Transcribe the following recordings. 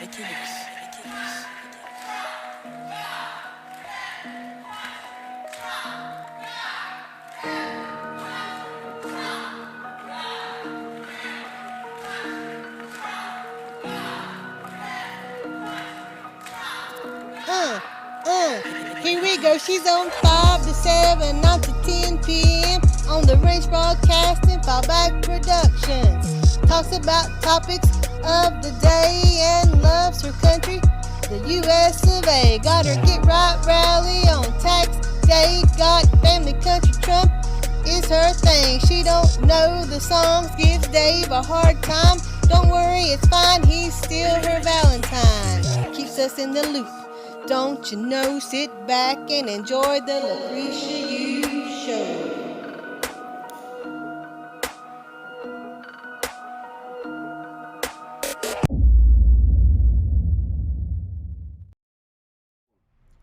Here we go. She's on 5 to 7, 9 to 10 p.m. on the Range Broadcasting Fallback Productions. Talks about topics of the day and loves her country, the U.S. of A. Got her Get Right rally on tax day. Got family country Trump is her thing. She don't know the songs, gives Dave a hard time. Don't worry, it's fine, he's still her Valentine. Keeps us in the loop. Don't you know, sit back and enjoy the Lucretia Hughes Show.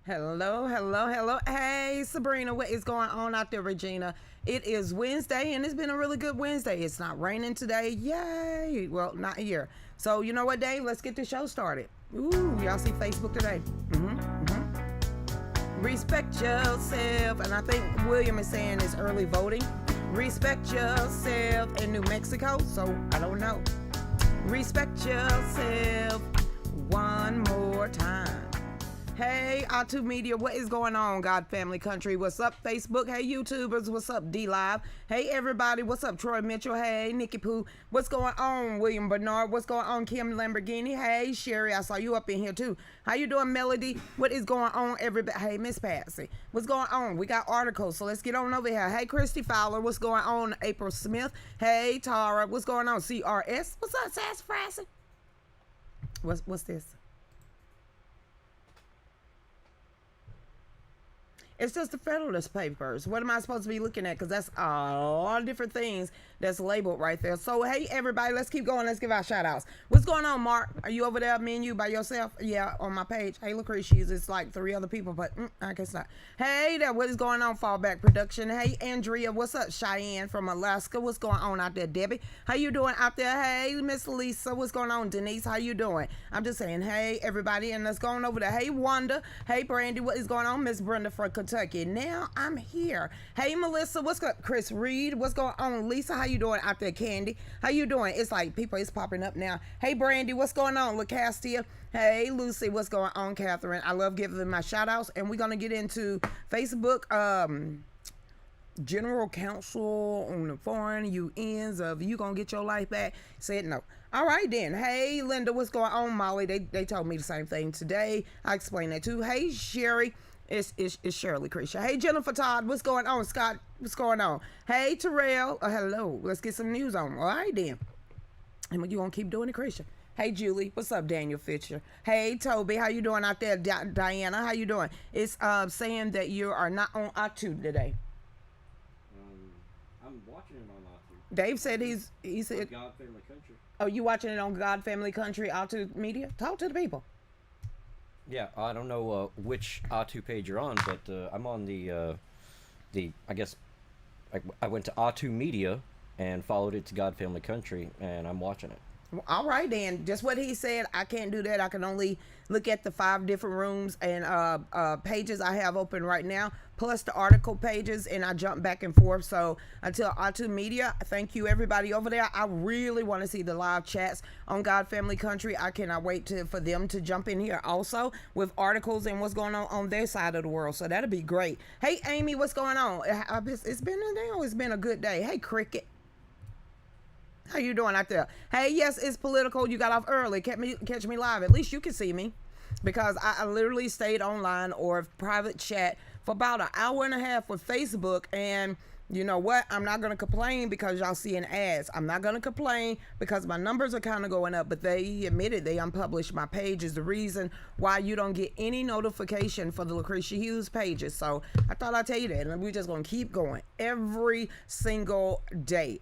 Hello. Hey, Sabrina, what is going on out there, Regina? It is Wednesday, and it's been a really good Wednesday. It's not raining today. Yay. Well, not here. So, you know what, Dave? Let's get the show started. Ooh, y'all see Facebook today? Respect yourself. And I think William is saying it's early voting. Respect yourself in New Mexico. So, I don't know. Respect yourself one more time. Hey, OTTU Media, what is going on, God Family Country? What's up, Facebook? Hey, YouTubers, what's up, D-Live? Hey, everybody, what's up, Troy Mitchell? Hey, Nikki Pooh, what's going on, William Bernard? What's going on, Kim Lamborghini? Hey, Sherry, I saw you up in here, too. How you doing, Melody? What is going on, everybody? Hey, Miss Patsy, what's going on? We got articles, so let's get on over here. Hey, Christy Fowler, what's going on? April Smith. Hey, Tara, what's going on? CRS, what's up, Sassafras? What's this? It's just the Federalist Papers. What am I supposed to be looking at? Because that's a lot of different things that's labeled right there. So, hey, everybody, let's keep going. Let's give our shout-outs. What's going on, Mark? Are you over there, me and you, by yourself? Yeah, on my page. Hey, Lucretia, it's like 3 other people, but I guess not. Hey there, what is going on, Fallback Production? Hey, Andrea, what's up? Cheyenne from Alaska. What's going on out there, Debbie? How you doing out there? Hey, Miss Lisa, what's going on? Denise, how you doing? I'm just saying, hey, everybody, and let's go on over there. Hey, Wanda. Hey, Brandy, what is going on? Miss Brenda from Kentucky. Now I'm here. Hey, Melissa, what's up? Chris Reed, what's going on? Lisa, how you doing out there? Candy, how you doing? It's like people is popping up now. Hey, Brandy, what's going on? LaCastia. Hey, Lucy, what's going on? Catherine, I love giving them my shout outs, and we're gonna get into Facebook General Counsel on the Foreign UNs of You Gonna Get Your Life Back said no. All right then. Hey, Linda, what's going on? Molly, they told me the same thing today. I explained that too. Hey, Sherry. It's Shirley Creature. Hey, Jennifer Todd, what's going on? Scott, what's going on? Hey, Terrell, hello. Let's get some news on. All right, then. And you gonna keep doing it, Creature? Hey, Julie, what's up, Daniel Fisher? Hey, Toby, how you doing out there? Diana, how you doing? It's saying that you are not on OTTU today. I'm watching it on OTTU. Dave said he said God Family Country. Oh, you watching it on God Family Country, OTTU Media? Talk to the people. Yeah, I don't know which OTTU page you're on, but I'm on the I guess I went to OTTU Media and followed it to God Family Country, and I'm watching it. All right, then. Just what he said. I can't do that. I can only look at the 5 different rooms and pages I have open right now, plus the article pages, and I jump back and forth. So until OTTU Media, thank you, everybody over there. I really want to see the live chats on God Family Country. I cannot wait for them to jump in here also with articles and what's going on their side of the world. So that'll be great. Hey, Amy, what's going on? It's been a good day. Hey, Cricket. How you doing out there? Hey, yes, it's political. You got off early. Catch me live. At least you can see me, because I literally stayed online or private chat for about an hour and a half with Facebook. And you know what? I'm not going to complain because y'all seeing ads. I'm not going to complain because my numbers are kind of going up, but they admitted they unpublished my page is the reason why you don't get any notification for the Lucretia Hughes pages. So I thought I'd tell you that. And we're just going to keep going every single day.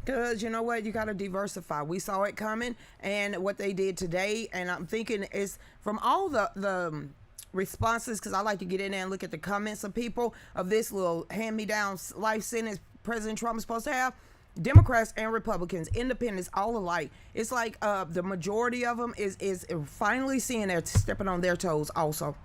Because you know what? You got to diversify. We saw it coming, and what they did today, and I'm thinking is from all the responses, because I like to get in there and look at the comments of people of this little hand-me-down life sentence President Trump is supposed to have. Democrats and Republicans, independents, all alike. It's like the majority of them is finally seeing they're stepping on their toes also.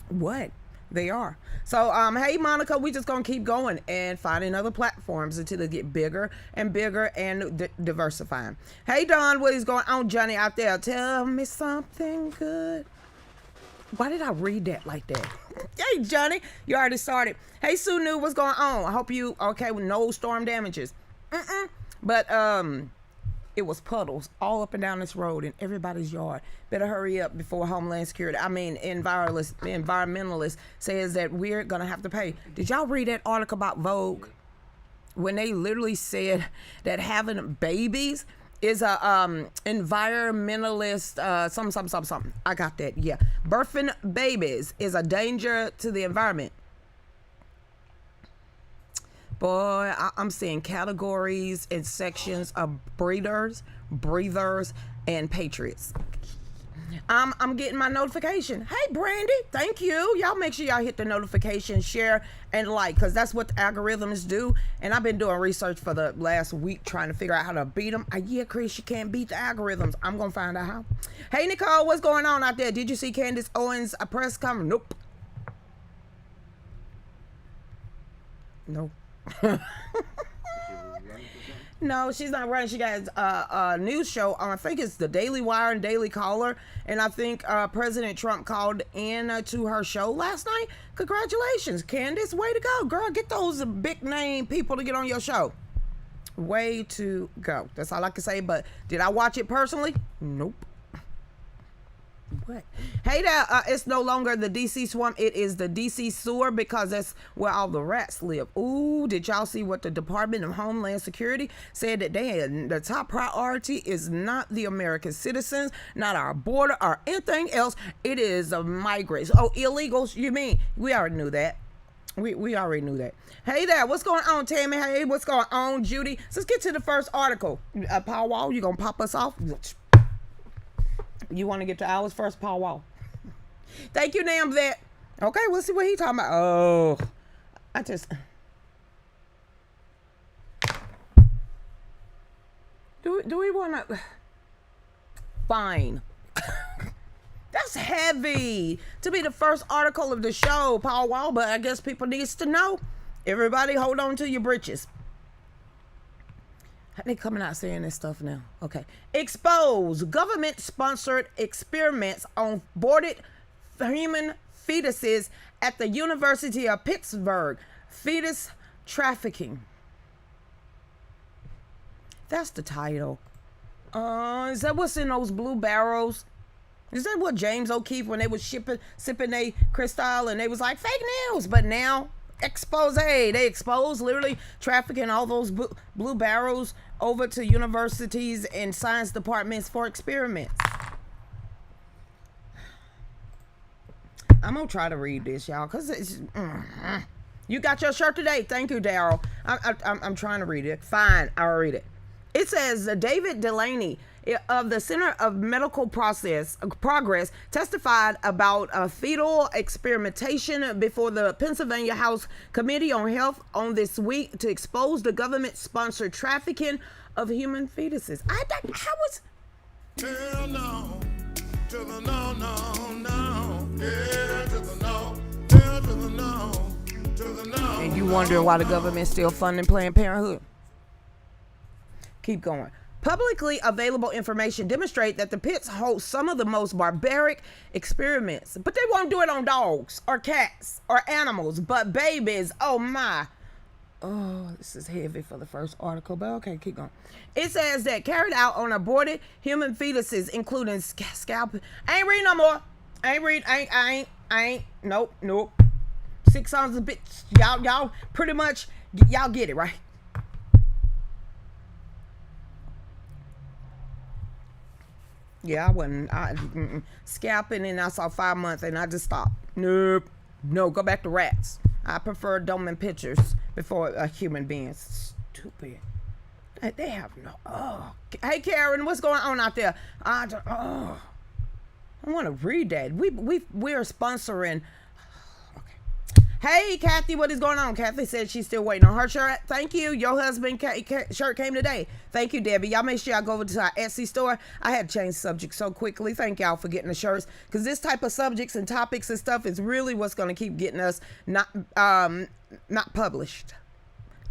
What? They are. So, hey, Monica, we just going to keep going and finding other platforms until they get bigger and bigger and diversifying. Hey, Don, what is going on? Johnny out there, tell me something good. Why did I read that like that? Hey, Johnny, you already started. Hey, Sue New, what's going on? I hope you okay with no storm damages. But it was puddles all up and down this road in everybody's yard. Better hurry up before Homeland Security, environmentalist says that we're going to have to pay. Did y'all read that article about Vogue? When they literally said that having babies is a environmentalist, something. I got that, yeah. Birthing babies is a danger to the environment. Boy, I'm seeing categories and sections of breathers, and patriots. I'm getting my notification. Hey, Brandy, thank you. Y'all make sure y'all hit the notification, share, and like, because that's what the algorithms do. And I've been doing research for the last week trying to figure out how to beat them. Yeah, Chris, you can't beat the algorithms. I'm going to find out how. Hey, Nicole, what's going on out there? Did you see Candace Owens' press conference? Nope. No, she's not running. She got a news show on, I think it's the Daily Wire and Daily Caller, and I think President Trump called in to her show last night. Congratulations, Candace. Way to go, girl. Get those big name people to get on your show. Way to go. That's all I can say, but did I watch it personally? Nope. What? Hey there, it's no longer the DC swamp, it is the DC sewer, because that's where all the rats live. Ooh, did y'all see what the Department of Homeland Security said? That the top priority is not the American citizens, not our border or anything else. It is migrants. Oh, illegals, you mean? We already knew that. We already knew that. Hey there, what's going on, Tammy? Hey, what's going on, Judy? So let's get to the first article. Paul Wall, you gonna pop us off? You want to get to ours first, Paul Wall? Thank you, damn vet. Okay, we'll see what he talking about. Oh, do we want to? Fine. That's heavy to be the first article of the show, Paul Wall. But I guess people needs to know. Everybody, hold on to your britches. They coming out saying this stuff now. Okay. Expose government-sponsored experiments on aborted human fetuses at the University of Pittsburgh. Fetus trafficking. That's the title. Is that what's in those blue barrels? Is that what James O'Keefe, when they was sipping a Cristal, and they was like, fake news? But now, expose. They expose literally trafficking all those blue barrels over to universities and science departments for experiments. I'm gonna try to read this, y'all, because it's you got your shirt today. Thank you, Daryl. I'm trying to read it. Fine, I'll read it. It says David Delaney of the Center of Medical Progress testified about fetal experimentation before the Pennsylvania House Committee on Health on this week to expose the government-sponsored trafficking of human fetuses. Hell no, to the no, no, no, yeah, to the no, hell to the no, to the no. And you wondering why the government's still funding Planned Parenthood? Keep going. Publicly available information demonstrate that the pits host some of the most barbaric experiments, but they won't do it on dogs or cats or animals, but babies. Oh my. Oh, this is heavy for the first article, but okay, keep going. It says that carried out on aborted human fetuses, including scalp. I ain't read no more. I ain't. Nope. 6 songs a bit. Y'all pretty much, y'all get it, right? Yeah, I wasn't scalping, and I saw 5 months, and I just stopped. Nope. No, go back to rats. I prefer Doman pictures before human beings. Stupid. They have no. Oh. Hey, Karen, what's going on out there? I want to read that. We're sponsoring. Okay. Hey, Kathy, what is going on? Kathy said she's still waiting on her shirt. Thank you. Your husband shirt came today. Thank you, Debbie. Y'all make sure y'all go over to our Etsy store. I had to change subject so quickly. Thank y'all for getting the shirts, because this type of subjects and topics and stuff is really what's going to keep getting us not published.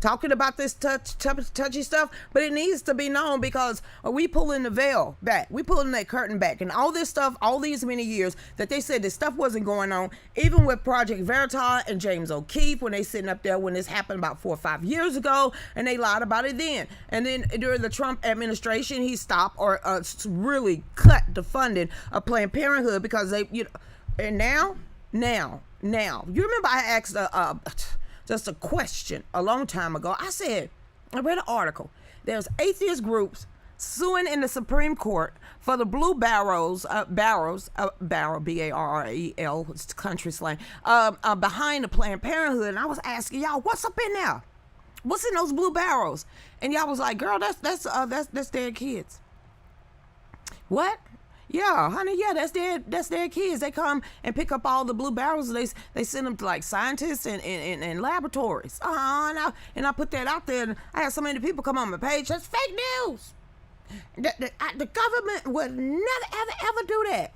Talking about this touchy stuff, but it needs to be known, because we pulling the veil back. We pulling that curtain back, and all this stuff, all these many years that they said this stuff wasn't going on, even with Project Veritas and James O'Keefe, when they sitting up there when this happened about 4 or 5 years ago, and they lied about it then. And then during the Trump administration, he stopped or really cut the funding of Planned Parenthood, because they, and now, you remember I asked just a question a long time ago. I read an article. There's atheist groups suing in the Supreme Court for the blue barrel, B-A-R-R-E-L, it's country slang, behind the Planned Parenthood. And I was asking y'all, what's up in there? What's in those blue barrels? And y'all was like, girl, that's their kids. What? Yeah, honey, yeah, that's their kids. They come and pick up all the blue barrels. They send them to like scientists and laboratories. And I put that out there, and I had so many people come on my page. That's fake news. The government would never, ever do that.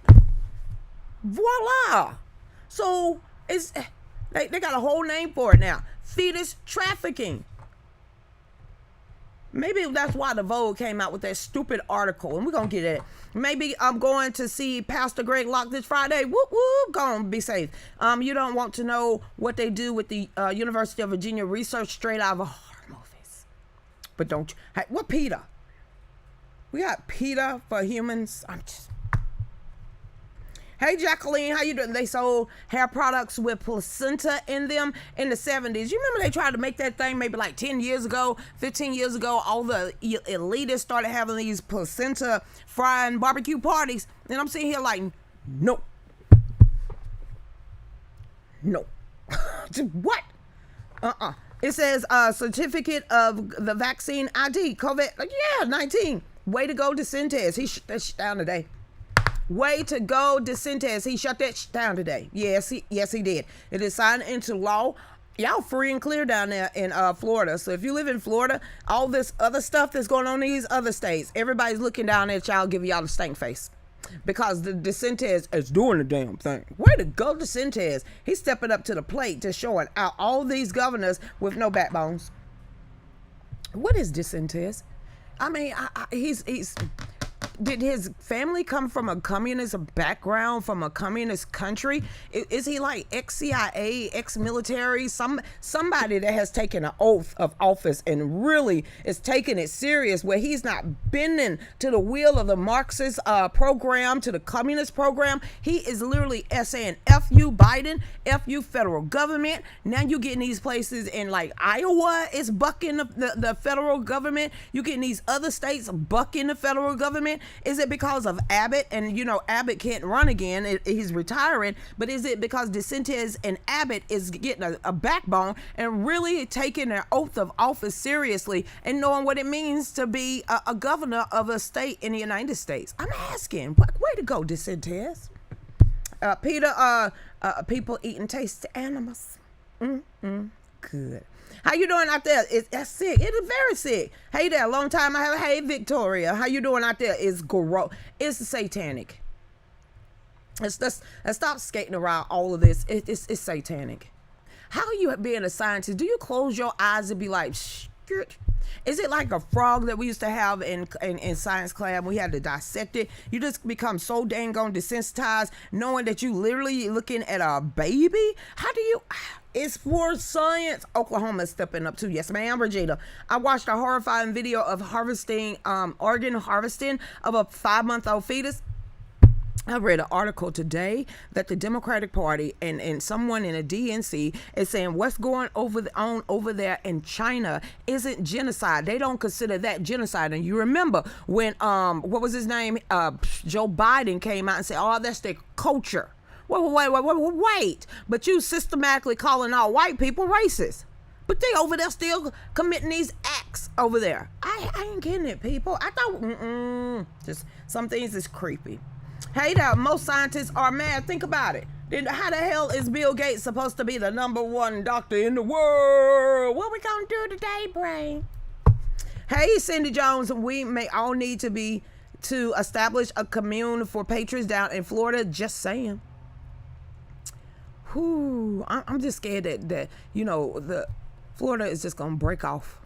Voila. So they got a whole name for it now. Fetus trafficking. Maybe that's why the Vogue came out with that stupid article, and we're going to get it. Maybe I'm going to see Pastor Greg Locke this Friday. Whoop, whoop, go on, be safe. You don't want to know what they do with the University of Virginia research straight out of horror movies. But don't you? Hey, what PETA? We got PETA for humans. Hey, Jacqueline, how you doing? They sold hair products with placenta in them in the 70s. You remember they tried to make that thing maybe like 10 years ago, 15 years ago. All the elitists started having these placenta frying barbecue parties. And I'm sitting here like, no. What? It says certificate of the vaccine ID, COVID. Like, yeah, 19. Way to go, DeSantis. He shut that shit down today. Way to go, DeSantis. He shut that down today. Yes, he did. It is signed into law. Y'all free and clear down there in Florida. So if you live in Florida, all this other stuff that's going on in these other states, everybody's looking down at y'all, giving y'all the stank face. Because the DeSantis is doing the damn thing. Way to go, DeSantis. He's stepping up to the plate, just showing out all these governors with no backbones. What is DeSantis? I mean, he's did his family come from a communist background, from a communist country? Is he like ex-CIA, ex-military, somebody that has taken an oath of office and really is taking it serious, where he's not bending to the will of the Marxist program, to the communist program? He is literally saying, F you Biden, F you federal government. Now you getting these places in like Iowa is bucking the federal government. You getting these other states bucking the federal government. Is it because of Abbott? And you know, Abbott can't run again. He's retiring. But is it because DeSantis and Abbott is getting a backbone and really taking their oath of office seriously and knowing what it means to be a governor of a state in the United States? I'm asking, way to go, DeSantis. Peter, people eating tasty animals. Good. How you doing out there? That's sick. It is very sick. Hey there, long time I haven't. Hey, Victoria, how you doing out there? It's gross. It's satanic. Let's stop skating around all of this. It's satanic. How are you being a scientist? Do you close your eyes and be like, shit? Is it like a frog that we used to have in science class? We had to dissect it. You just become so dang on desensitized, knowing that you literally looking at a baby. How do you? It's for science. Oklahoma is stepping up too. Yes, ma'am, Regina. I watched a horrifying video of organ harvesting of a 5-month-old fetus. I read an article today that the Democratic Party and someone in a DNC is saying what's going on over there in China isn't genocide. They don't consider that genocide. And you remember when what was his name? Joe Biden came out and said, "Oh, that's their culture." Wait. But you systematically calling all white people racist. But they over there still committing these acts over there. I ain't getting it, people. I thought, just some things is creepy. Hey there, most scientists are mad. Think about it. Then how the hell is Bill Gates supposed to be the #1 doctor in the world? What we gonna do today, brain? Hey, Cindy Jones, we may all need to establish a commune for patrons down in Florida. Just saying. Whew, I'm just scared that the Florida is just gonna break off.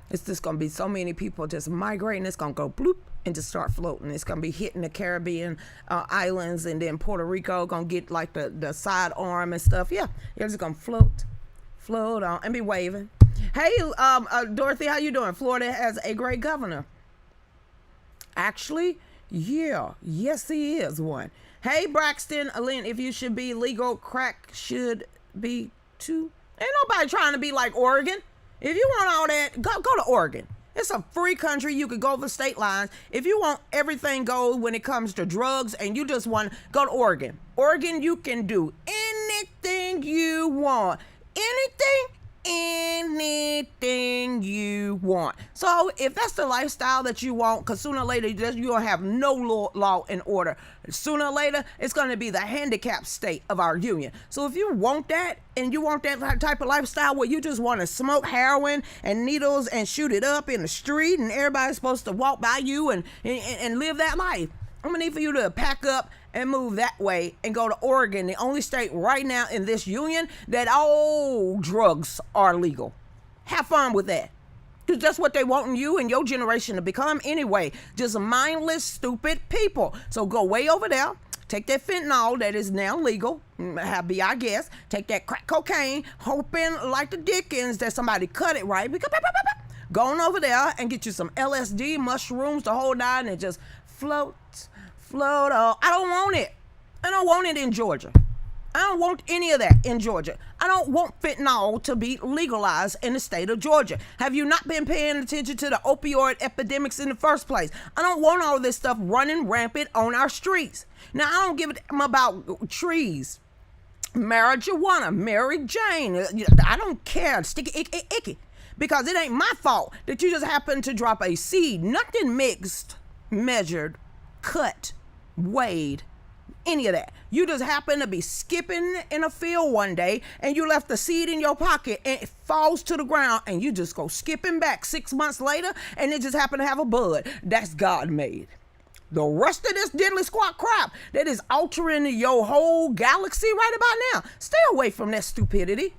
It's just gonna be so many people just migrating. It's gonna go bloop and just start floating. It's gonna be hitting the Caribbean islands, and then Puerto Rico gonna get like the side arm and stuff. Yeah, you're just gonna float on and be waving. Hey, Dorothy, how you doing? Florida has a great governor. Actually, yeah, yes, he is one. Hey, Braxton, Lynn, if you should be legal, crack should be too. Ain't nobody trying to be like Oregon. If you want all that, go to Oregon. It's a free country. You could go over state lines. If you want everything go when it comes to drugs and you just want to go to Oregon. Oregon, you can do anything you want. Anything you want. So if that's the lifestyle that you want, because sooner or later you're going to have no law and order. Sooner or later, it's going to be the handicapped state of our union. So if you want that, and you want that type of lifestyle where you just want to smoke heroin and needles and shoot it up in the street, and everybody's supposed to walk by you and live that life, I'm going to need for you to pack up and move that way and go to Oregon, the only state right now in this union that all drugs are legal. Have fun with that. Because that's what they want you and your generation to become anyway. Just mindless, stupid people. So go way over there. Take that fentanyl that is now legal. Be our guest. Take that crack cocaine, hoping like the Dickens that somebody cut it right. Go on over there and get you some LSD, mushrooms, the whole nine, and just float on. I don't want it. I don't want it in Georgia. I don't want any of that in Georgia. I don't want fentanyl to be legalized in the state of Georgia. Have you not been paying attention to the opioid epidemics in the first place? I don't want all this stuff running rampant on our streets. Now, I don't give a damn about trees, marijuana, Mary Jane. I don't care. Sticky, icky. Because it ain't my fault that you just happen to drop a seed. Nothing mixed, measured, cut, weighed, any of that. You just happen to be skipping in a field one day and you left the seed in your pocket and it falls to the ground and you just go skipping back 6 months later and it just happened to have a bud. That's God made. The rest of this diddly squat crap that is altering your whole galaxy right about now, stay away from that stupidity.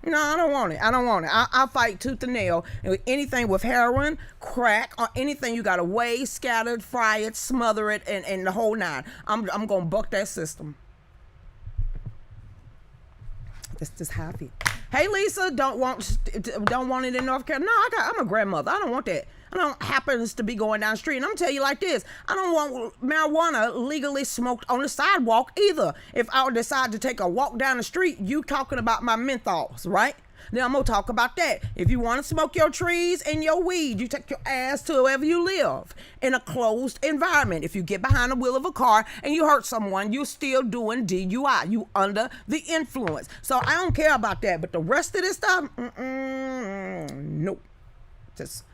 No, I don't want it. I'll fight tooth and nail. Anything with heroin, crack, or anything you got to weigh, scatter, fry it, smother it, and the whole nine. I'm going to buck that system. That's just how I feel. Hey, Lisa, don't want it in North Carolina. No, I'm a grandmother. I don't want that. I don't happens to be going down the street. And I'm tell you like this, I don't want marijuana legally smoked on the sidewalk either. If I decide to take a walk down the street, you talking about my menthols, right? Then I'm going to talk about that. If you want to smoke your trees and your weed, you take your ass to wherever you live in a closed environment. If you get behind the wheel of a car and you hurt someone, you're still doing DUI. You under the influence. So I don't care about that. But the rest of this stuff, nope. Just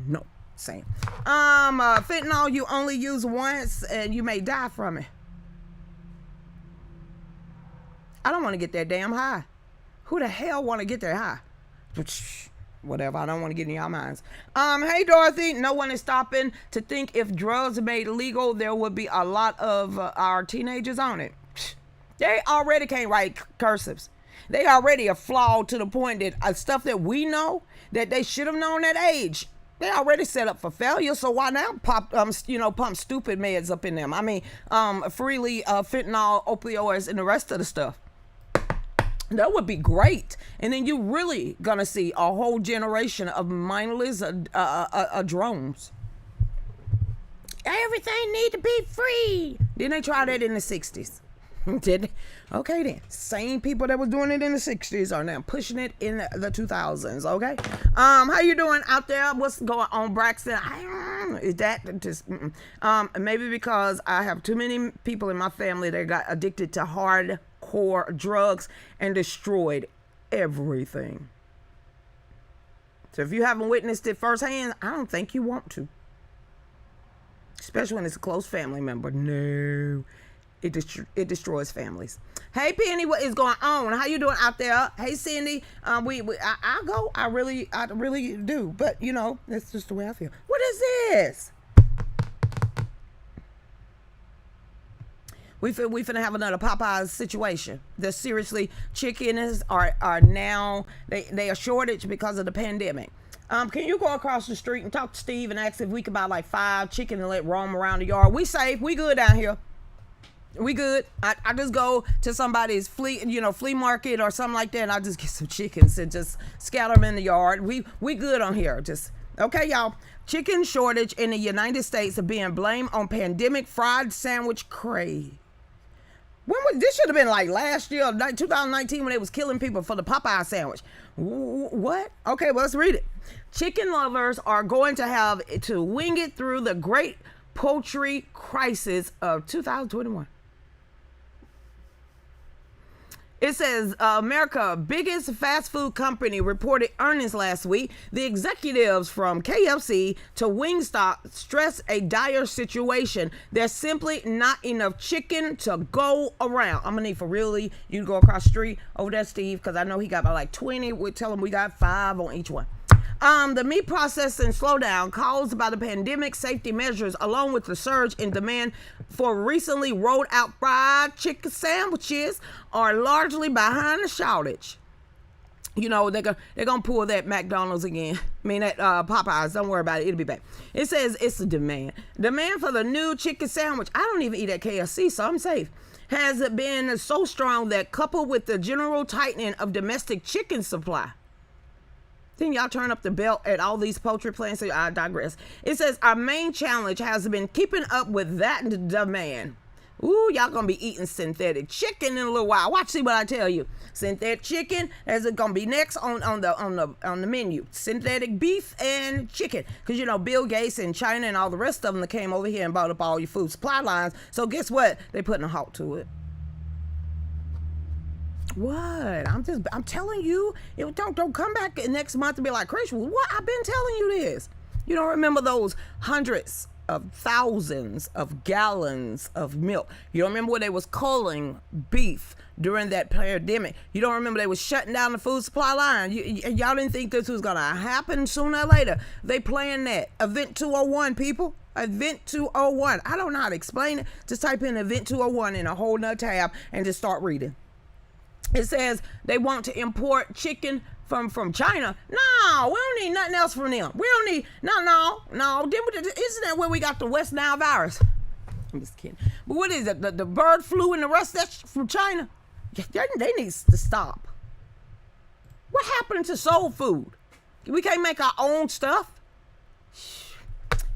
no. Same. Fentanyl you only use once and you may die from it. I don't want to get that damn high. Who the hell want to get that high? Whatever, I don't want to get in y'all minds. Hey Dorothy, no one is stopping to think if drugs are made legal, there would be a lot of our teenagers on it. They already can't write cursives. They already are flawed to the point that stuff that we know that they should have known at age, they already set up for failure. So why now pump stupid meds up in them? I mean, freely fentanyl, opioids, and the rest of the stuff. That would be great. And then you really gonna see a whole generation of mindless drones. Everything need to be free. Didn't they try that in the 60s? Did they? Okay then. Same people that was doing it in the 60s are now pushing it in the 2000s. Okay. How you doing out there? What's going on, Braxton? Is that just maybe because I have too many people in my family that got addicted to hardcore drugs and destroyed everything. So if you haven't witnessed it firsthand, I don't think you want to. Especially when it's a close family member. No. It destroys families. Hey Penny, what is going on? How you doing out there? Hey Cindy, I go. I really do. But you know, that's just the way I feel. What is this? We finna have another Popeyes situation. There's seriously, chickens are now they are shortage because of the pandemic. Can you go across the street and talk to Steve and ask if we could buy like 5 chicken and let roam around the yard? We safe. We good down here. We good. I just go to somebody's flea market or something like that, and I just get some chickens and just scatter them in the yard. We good on here. Just okay, y'all. Chicken shortage in the United States are being blamed on pandemic fried sandwich craze. This should have been like last year, 2019, when they was killing people for the Popeye sandwich. What? Okay, well, let's read it. Chicken lovers are going to have to wing it through the great poultry crisis of 2021. It says America's biggest fast food company reported earnings last week. The executives from KFC to Wingstop stress a dire situation. There's simply not enough chicken to go around. I'm gonna need for really you to go across the street over there, Steve, because I know he got about like 20. We tell him we got 5 on each one. The meat processing slowdown caused by the pandemic safety measures, along with the surge in demand for recently rolled out fried chicken sandwiches, are largely behind the shortage. You know, they're gonna pull that McDonald's again. I mean, that Popeyes. Don't worry about it. It'll be back. It says it's the demand. Demand for the new chicken sandwich. I don't even eat at KFC, so I'm safe. Has been so strong that, coupled with the general tightening of domestic chicken supply. Then y'all turn up the belt at all these poultry plants. So I digress. It says our main challenge has been keeping up with that demand. Ooh, y'all gonna be eating synthetic chicken in a little while. Watch, see what I tell you. Synthetic chicken is gonna be next on the menu. Synthetic beef and chicken, because you know Bill Gates and China and all the rest of them that came over here and bought up all your food supply lines. So guess what? They putting a halt to it. What? I'm telling you, don't come back next month and be like, Chris, what? I've been telling you this. You don't remember those hundreds of thousands of gallons of milk? You don't remember when they was culling beef during that pandemic? You don't remember they was shutting down the food supply line? Y'all didn't think this was gonna happen sooner or later? They planned that. Event 201, people. Event 201. I don't know how to explain it. Just type in Event 201 in a whole nother tab and just start reading. It says they want to import chicken from China. No, we don't need nothing else from them. We don't need, no. Isn't that where we got the West Nile virus? I'm just kidding. But what is it? The bird flu and the rest that's from China? They need to stop. What happened to soul food? We can't make our own stuff.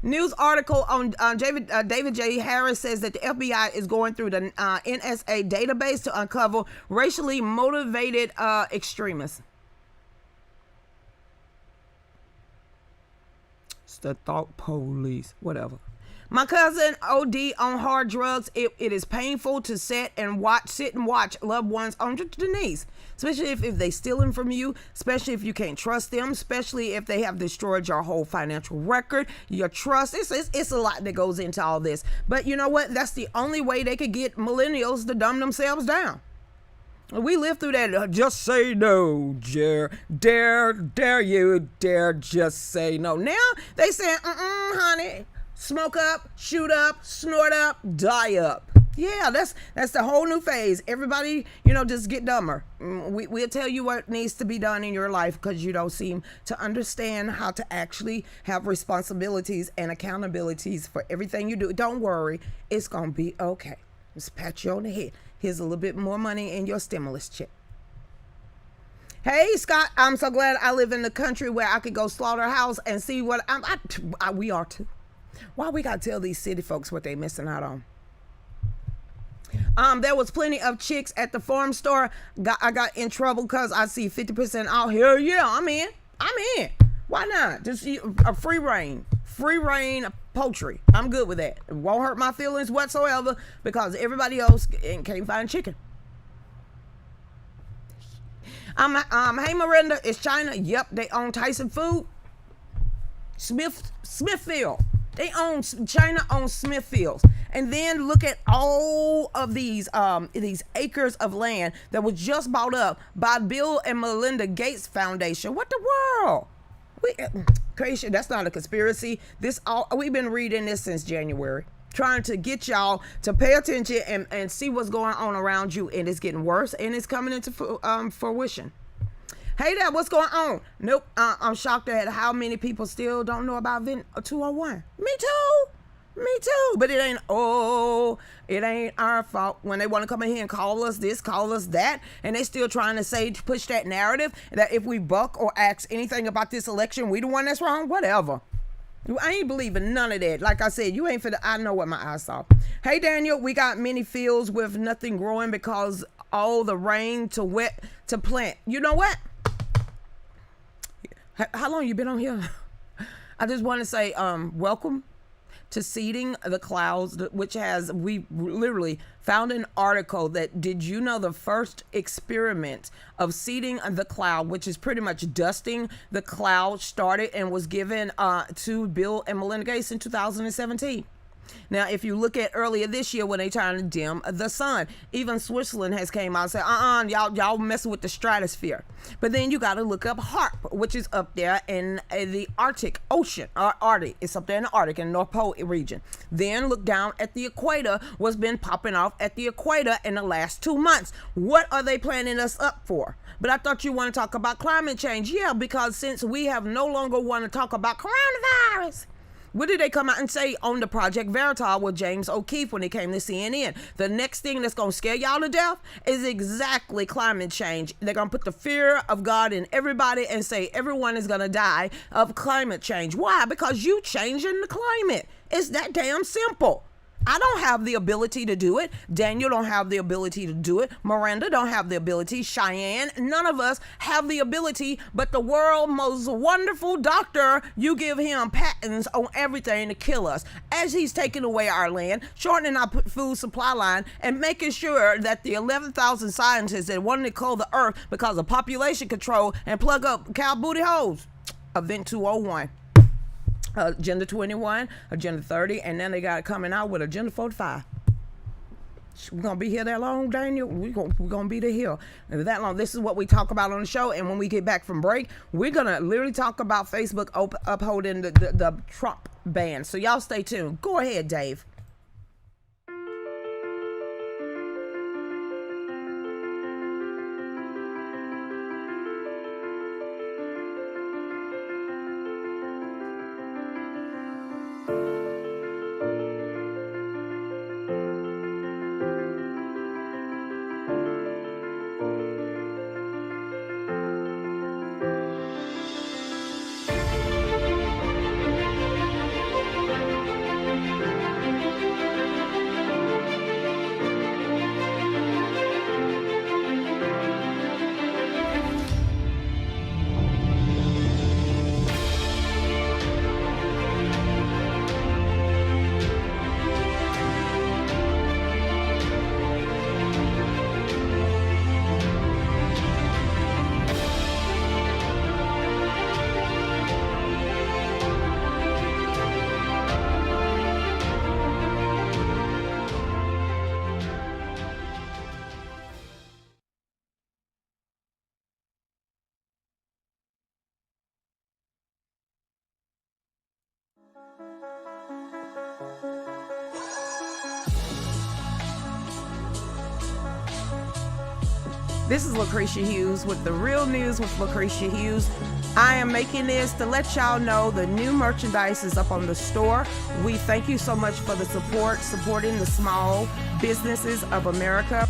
News article on David J. Harris says that the FBI is going through the NSA database to uncover racially motivated extremists. It's the thought police, whatever. My cousin OD on hard drugs. It is painful to sit and watch loved ones on the knees, especially if they stealing from you, especially if you can't trust them, especially if they have destroyed your whole financial record, your trust. It's a lot that goes into all this. But you know what? That's the only way they could get millennials to dumb themselves down. We lived through that. Just say no, dare you, just say no. Now they say, honey. Smoke up, shoot up, snort up, die up. Yeah, that's the whole new phase. Everybody, just get dumber. We'll tell you what needs to be done in your life because you don't seem to understand how to actually have responsibilities and accountabilities for everything you do. Don't worry, it's going to be okay. Just pat you on the head. Here's a little bit more money in your stimulus check. Hey, Scott, I'm so glad I live in the country where I could go slaughterhouse and see what we are too. Why we gotta tell these city folks what they missing out on? There was plenty of chicks at the farm store. I got in trouble because I see 50% off. Hell yeah, I'm in. Why not? Just a free reign poultry. I'm good with that. It won't hurt my feelings whatsoever because everybody else can't find chicken. Hey Miranda, it's China. Yep, they own Tyson Food. Smithfield. China owns Smithfields. And then look at all of these acres of land that was just bought up by Bill and Melinda Gates Foundation. What the world? Creation, that's not a conspiracy. We've been reading this since January, trying to get y'all to pay attention and see what's going on around you, and it's getting worse and it's coming into fruition. Hey there, what's going on? Nope, I'm shocked at how many people still don't know about Vent 201. Me too, but it ain't our fault when they want to come in here and call us this, call us that, and they still trying to push that narrative that if we buck or ask anything about this election, we the one that's wrong. Whatever. I ain't believing none of that. Like I said, you ain't I know what my eyes saw. Hey Daniel, we got many fields with nothing growing because all the rain to wet to plant. You know what? How long you been on here? I just want to say welcome to Seeding the Clouds, which we literally found an article that, did you know the first experiment of seeding the cloud, which is pretty much dusting the cloud, started and was given to Bill and Melinda Gates in 2017. Now, if you look at earlier this year when they trying to dim the sun, even Switzerland has came out and said, y'all messing with the stratosphere. But then you got to look up HARP, which is up there in the Arctic Ocean, or Arctic. It's up there in the Arctic, in the North Pole region. Then look down at the equator, what's been popping off at the equator in the last 2 months. What are they planning us up for? But I thought you want to talk about climate change. Yeah, because since we have no longer want to talk about coronavirus, what did they come out and say on the Project Veritas with James O'Keefe when he came to CNN? The next thing that's going to scare y'all to death is exactly climate change. They're going to put the fear of God in everybody and say everyone is going to die of climate change. Why? Because you changing the climate. It's that damn simple. I don't have the ability to do it. Daniel don't have the ability to do it. Miranda don't have the ability. Cheyenne, none of us have the ability, but the world's most wonderful doctor, you give him patents on everything to kill us as he's taking away our land, shortening our food supply line, and making sure that the 11,000 scientists that wanted to cool the earth because of population control and plug up cow booty holes. Event 201. Agenda 21, Agenda 30, and then they got it coming out with Agenda 45. We're going to be here that long, Daniel? We're going to be here that long. This is what we talk about on the show, and when we get back from break, we're going to literally talk about Facebook upholding the Trump ban. So y'all stay tuned. Go ahead, Dave. This is Lucretia Hughes with the Real News with Lucretia Hughes. I am making this to let y'all know the new merchandise is up on the store. We thank you so much for the support, supporting the small businesses of America.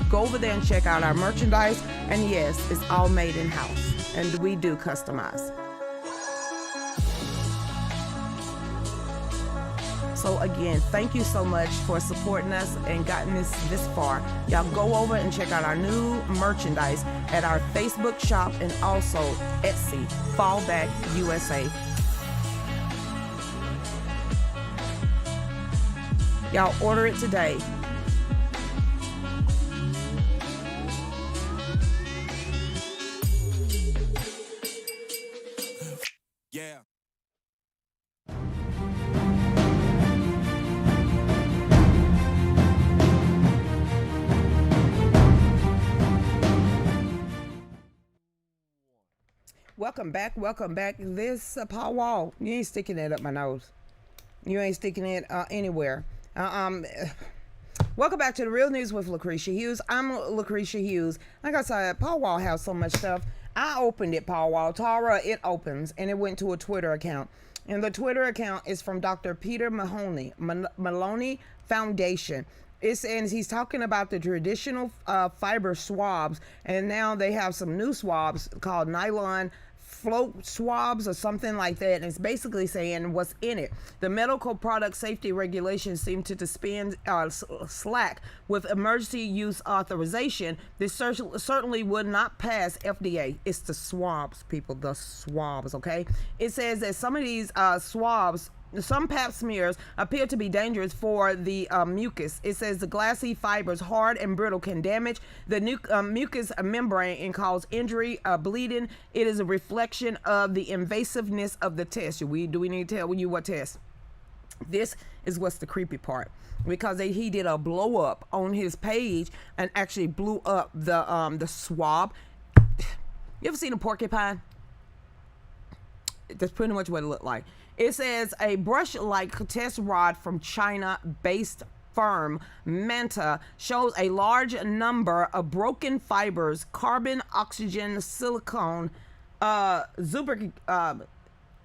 Go over there and check out our merchandise. And yes, it's all made in-house. And we do customize. So again, thank you so much for supporting us and gotten this far. Y'all go over and check out our new merchandise at our Facebook shop and also Etsy, Fallback USA. Y'all order it today. Yeah. Welcome back. This Paul Wall, you ain't sticking that up my nose. You ain't sticking it anywhere. Welcome back to the Real News with Lucretia Hughes. I'm Lucretia Hughes. Like I said, Paul Wall has so much stuff. I opened it, Paul Wall. Tara, it opens, and it went to a Twitter account. And the Twitter account is from Dr. Peter Maloney Foundation. It says he's talking about the traditional fiber swabs, and now they have some new swabs called nylon float swabs or something like that, and it's basically saying what's in it. The medical product safety regulations seem to dispense slack with emergency use authorization. This certainly would not pass FDA. It's the swabs, people, the swabs, okay? It says that some of these swabs, some pap smears appear to be dangerous for the mucus. It says the glassy fibers, hard and brittle, can damage the mucous membrane and cause injury, bleeding. It is a reflection of the invasiveness of the test. Do we need to tell you what test? This is what's the creepy part, because he did a blow up on his page and actually blew up the swab. You ever seen a porcupine? That's pretty much what it looked like. It says a brush-like test rod from China-based firm Manta shows a large number of broken fibers, carbon, oxygen, silicone,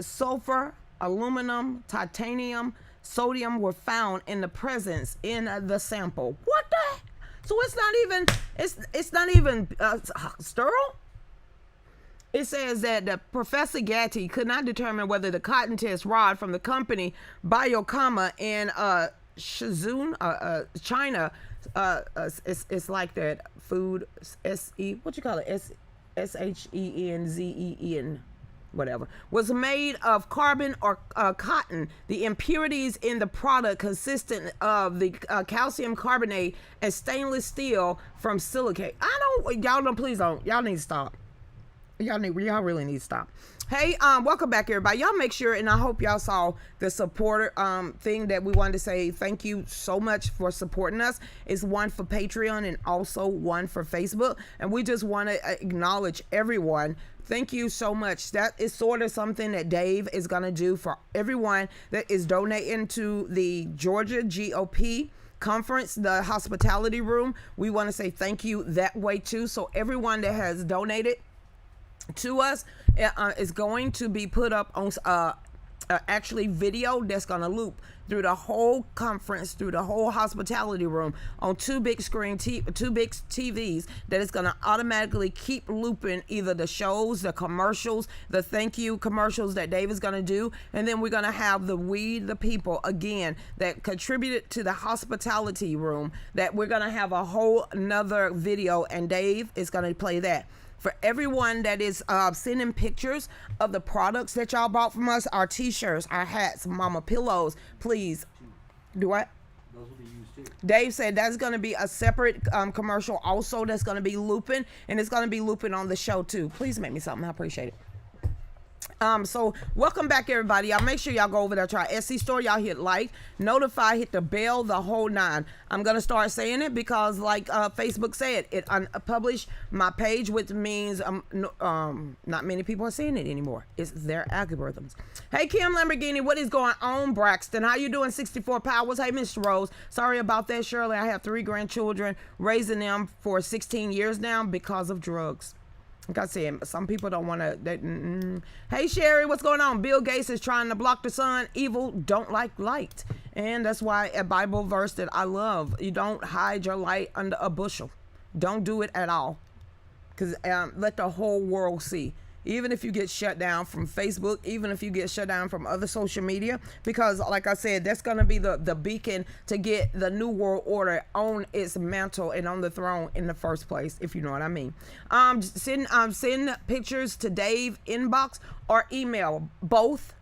sulfur, aluminum, titanium, sodium were found in the presence in the sample. What the? So it's not even sterile. It says that the Professor Gatti could not determine whether the cotton test rod from the company Biocoma in Shenzhen, China, it's like that food SHENZEN, whatever, was made of carbon or cotton. The impurities in the product consistent of the calcium carbonate and stainless steel from silicate. Y'all need to stop. Y'all really need to stop. Hey, welcome back, everybody. Y'all make sure, and I hope y'all saw the supporter thing that we wanted to say thank you so much for supporting us. It's one for Patreon and also one for Facebook, and we just want to acknowledge everyone. Thank you so much. That is sort of something that Dave is going to do for everyone that is donating to the Georgia GOP conference, the hospitality room. We want to say thank you that way too. So everyone that has donated to us is going to be put up on actually video that's going to loop through the whole conference, through the whole hospitality room on two big TVs that is going to automatically keep looping either the shows, the commercials, the thank you commercials that Dave is going to do, and then we're going to have the people again that contributed to the hospitality room, that we're going to have a whole nother video, and Dave is going to play that. For everyone that is sending pictures of the products that y'all bought from us, our t-shirts, our hats, mama pillows, please. Do what? Those will be used too. Dave said that's going to be a separate commercial also that's going to be looping, and it's going to be looping on the show too. Please make me something. I appreciate it. So welcome back, everybody. Y'all make sure y'all go over there to our Etsy store. Y'all hit like, notify, hit the bell, the whole nine. I'm gonna start saying it because, like Facebook said, it unpublished my page, which means not many people are seeing it anymore. It's their algorithms. Hey, Kim Lamborghini, what is going on? Braxton, how you doing? 64 Powers. Hey, Mr. Rose, sorry about that, Shirley. I have 3 grandchildren, raising them for 16 years now because of drugs. Like I said, some people don't want to. Hey, Sherry, what's going on? Bill Gates is trying to block the sun. Evil don't like light. And that's why a Bible verse that I love, you don't hide your light under a bushel. Don't do it at all. Because let the whole world see. Even if you get shut down from Facebook, even if you get shut down from other social media, because like I said, that's going to be the beacon to get the new world order on its mantle and on the throne in the first place, if you know what I mean. Send pictures to Dave inbox or email, both.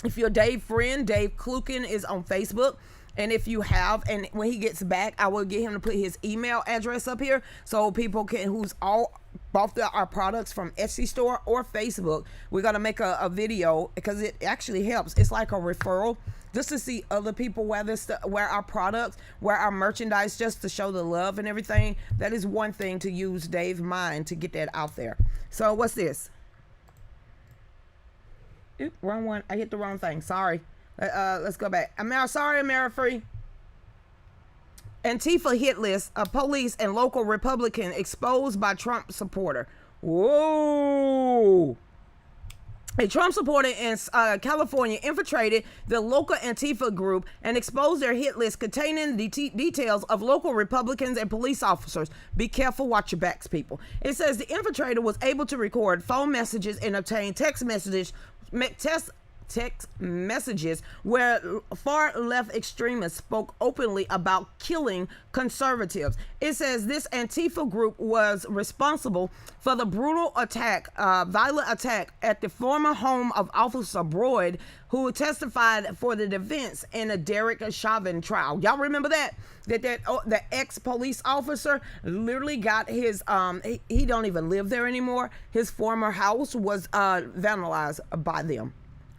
If you're Dave friend, Dave Klukin is on Facebook. And if you have, and when he gets back, I will get him to put his email address up here so people can, who's all bought our products from Etsy store or Facebook, we're going to make a video because it actually helps. It's like a referral just to see other people wear our products, wear our merchandise, just to show the love and everything. That is one thing to use Dave's mind to get that out there. So what's this? Oop, wrong one. I hit the wrong thing. Sorry. Let's go back. Sorry, Free. Antifa hit list of police and local Republican exposed by Trump supporter. Whoa. A Trump supporter in California infiltrated the local Antifa group and exposed their hit list containing the details of local Republicans and police officers. Be careful, watch your backs, people. It says the infiltrator was able to record phone messages and obtain text messages where far left extremists spoke openly about killing conservatives. It says this Antifa group was responsible for the brutal violent attack at the former home of Officer Broyd, who testified for the defense in the Derek Chauvin trial. Y'all remember that? The ex-police officer literally got his, he don't even live there anymore. His former house was vandalized by them.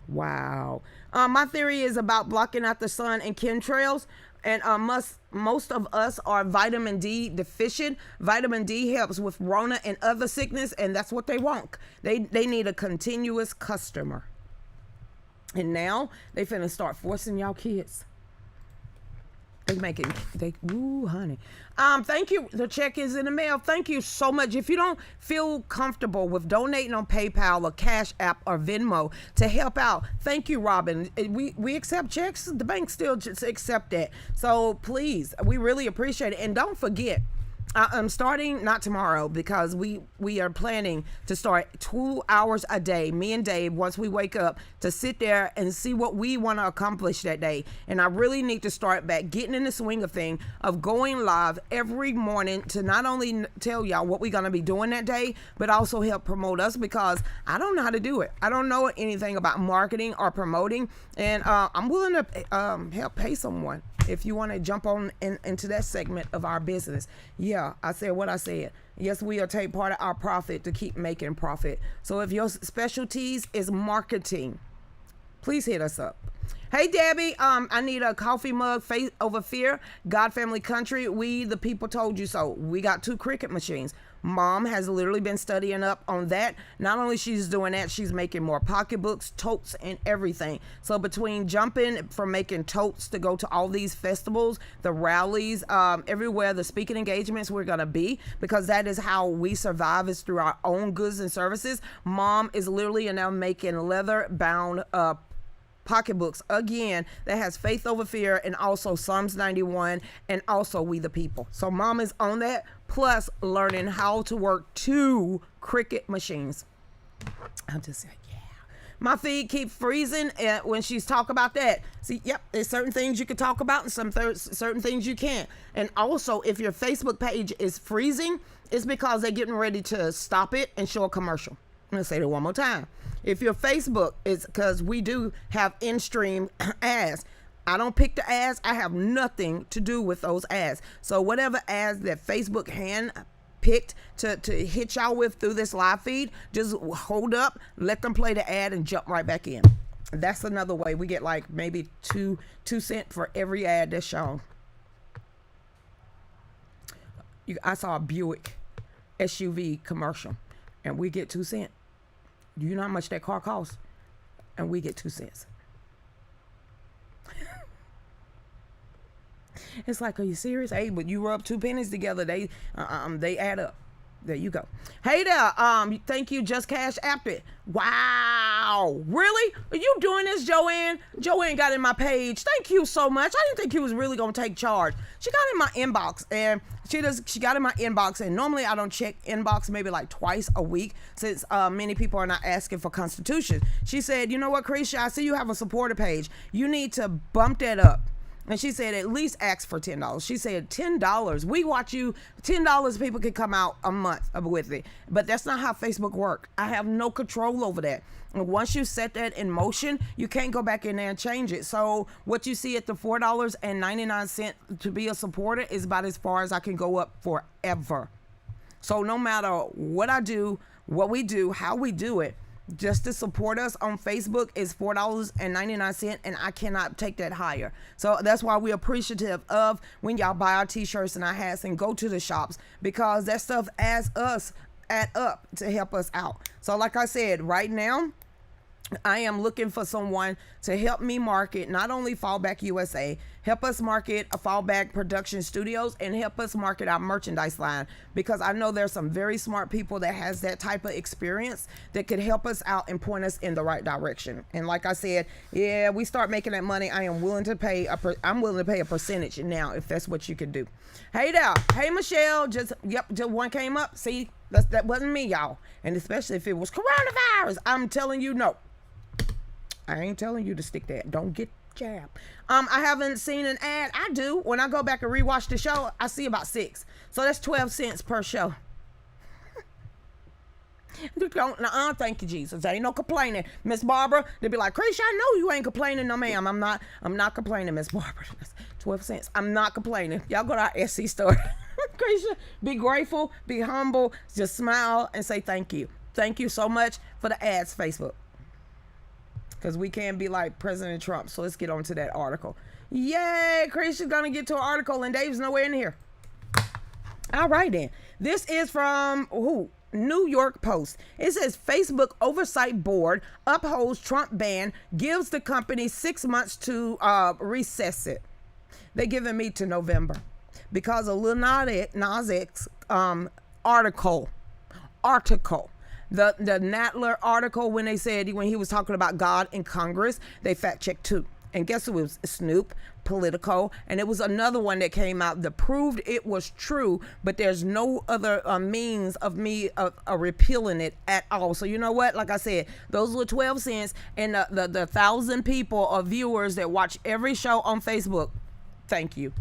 Wow. My theory is about blocking out the sun and chemtrails, and most of us are vitamin D deficient. Vitamin D helps with Rona and other sickness, and that's what they want. They need a continuous customer. And now they finna start forcing y'all kids. Ooh, honey. Thank you. The check is in the mail. Thank you so much. If you don't feel comfortable with donating on PayPal or Cash App or Venmo to help out, thank you, Robin. We accept checks. The bank still just accept that. So please, we really appreciate it. And don't forget, I'm starting not tomorrow because we are planning to start 2 hours a day, me and Dave, once we wake up, to sit there and see what we want to accomplish that day. And I really need to start back getting in the swing of thing of going live every morning to not only tell y'all what we're going to be doing that day, but also help promote us, because I don't know how to do it. I don't know anything about marketing or promoting, and I'm willing to help pay someone. If you want to jump on into that segment of our business. Yeah, I said what I said. Yes, we'll take part of our profit to keep making profit. So if your specialties is marketing, please hit us up. Hey, Debbie, I need a coffee mug, Faith Over Fear, God Family Country, We the People Told You So. We got 2 Cricut machines. Mom has literally been studying up on that. Not only she's doing that, she's making more pocketbooks, totes, and everything. So between jumping from making totes to go to all these festivals, the rallies, everywhere, the speaking engagements we're going to be, because that is how we survive, is through our own goods and services. Mom is literally now making leather-bound pocketbooks again that has Faith Over Fear and also Psalms 91 and also We the People. So Mom is on that, plus learning how to work 2 Cricut machines. I'm just like, yeah. My feed keep freezing when she's talk about that. See, yep, there's certain things you can talk about and certain things you can't. And also, if your Facebook page is freezing, it's because they're getting ready to stop it and show a commercial. I'm going to say that one more time. If your Facebook is, because we do have in-stream ads. I don't pick the ads. I have nothing to do with those ads. So whatever ads that Facebook hand picked to hit y'all with through this live feed, just hold up, let them play the ad and jump right back in. That's another way. We get like maybe 2 cents for every ad that's shown. I saw a Buick SUV commercial and we get 2 cents. Do you know how much that car costs? And we get 2 cents. It's like, are you serious? Hey, but you rub 2 pennies together, they add up. There you go. Hey there, thank you, Just Cash App it. Wow, really? Are you doing this, Joanne? Joanne got in my page. Thank you so much. I didn't think you was really gonna take charge. She got in my inbox, and she got in my inbox, and normally I don't check inbox maybe like twice a week, since many people are not asking for constitutions. She said, you know what, Krisha, I see you have a supporter page. You need to bump that up. And she said, at least ask for $10. She said, $10. We watch you. $10 people can come out a month with it. But that's not how Facebook works. I have no control over that. And once you set that in motion, you can't go back in there and change it. So what you see at the $4.99 to be a supporter is about as far as I can go up forever. So no matter what I do, what we do, how we do it, just to support us on Facebook is $4.99, and I cannot take that higher. So that's why we're appreciative of when y'all buy our t-shirts and our hats and go to the shops, because that stuff adds up to help us out. So like I said, right now, I am looking for someone to help me market not only Fallback USA, help us market a Fallback Production Studios, and help us market our merchandise line, because I know there's some very smart people that has that type of experience that could help us out and point us in the right direction. And like I said, yeah, we start making that money, I am willing to pay I'm willing to pay a percentage now if that's what you could do. Hey there, hey Michelle, just one came up. See, that wasn't me, y'all, and especially if it was coronavirus, I'm telling you no. I ain't telling you to stick that. Don't get jabbed. I haven't seen an ad. I do. When I go back and rewatch the show, I see about 6. So that's 12 cents per show. Thank you, Jesus. There ain't no complaining. Miss Barbara, they'll be like, Krisha, I know you ain't complaining. No, ma'am. I'm not complaining, Miss Barbara. That's 12 cents. I'm not complaining. Y'all go to our Etsy store. Krisha, be grateful, be humble, just smile and say thank you. Thank you so much for the ads, Facebook. Because we can't be like President Trump. So let's get on to that article. Yay! Christian's going to get to an article and Dave's nowhere in here. All right then. This is from New York Post. It says Facebook Oversight Board upholds Trump ban, gives the company 6 months to recess it. They're giving me to November because of Lil Nas X article. The Natler article, when he was talking about God in Congress, they fact checked too. And guess who? It was Snoop, Politico, and it was another one that came out that proved it was true, but there's no other means of me repealing it at all. So you know what? Like I said, those were 12 cents, and the 1,000 people or viewers that watch every show on Facebook, thank you.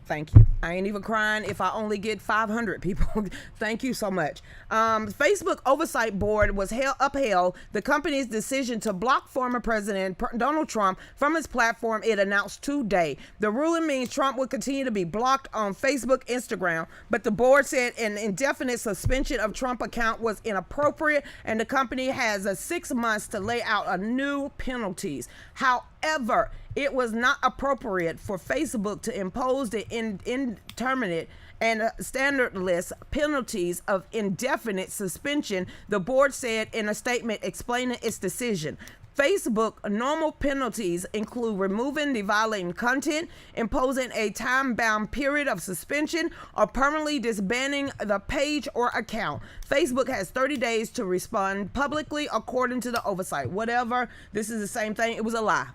Thank you. I ain't even crying if I only get 500 people. Thank you so much. Facebook Oversight Board was upheld the company's decision to block former President Donald Trump from his platform it announced today. The ruling means Trump will continue to be blocked on Facebook, Instagram, but the board said an indefinite suspension of Trump account was inappropriate, and the company has 6 months to lay out a new penalties. However, it was not appropriate for Facebook to impose the indeterminate and standardless penalties of indefinite suspension, the board said in a statement explaining its decision. Facebook normal penalties include removing the violating content, imposing a time-bound period of suspension, or permanently disbanding the page or account. Facebook has 30 days to respond publicly according to the oversight. Whatever, this is the same thing. It was a lie.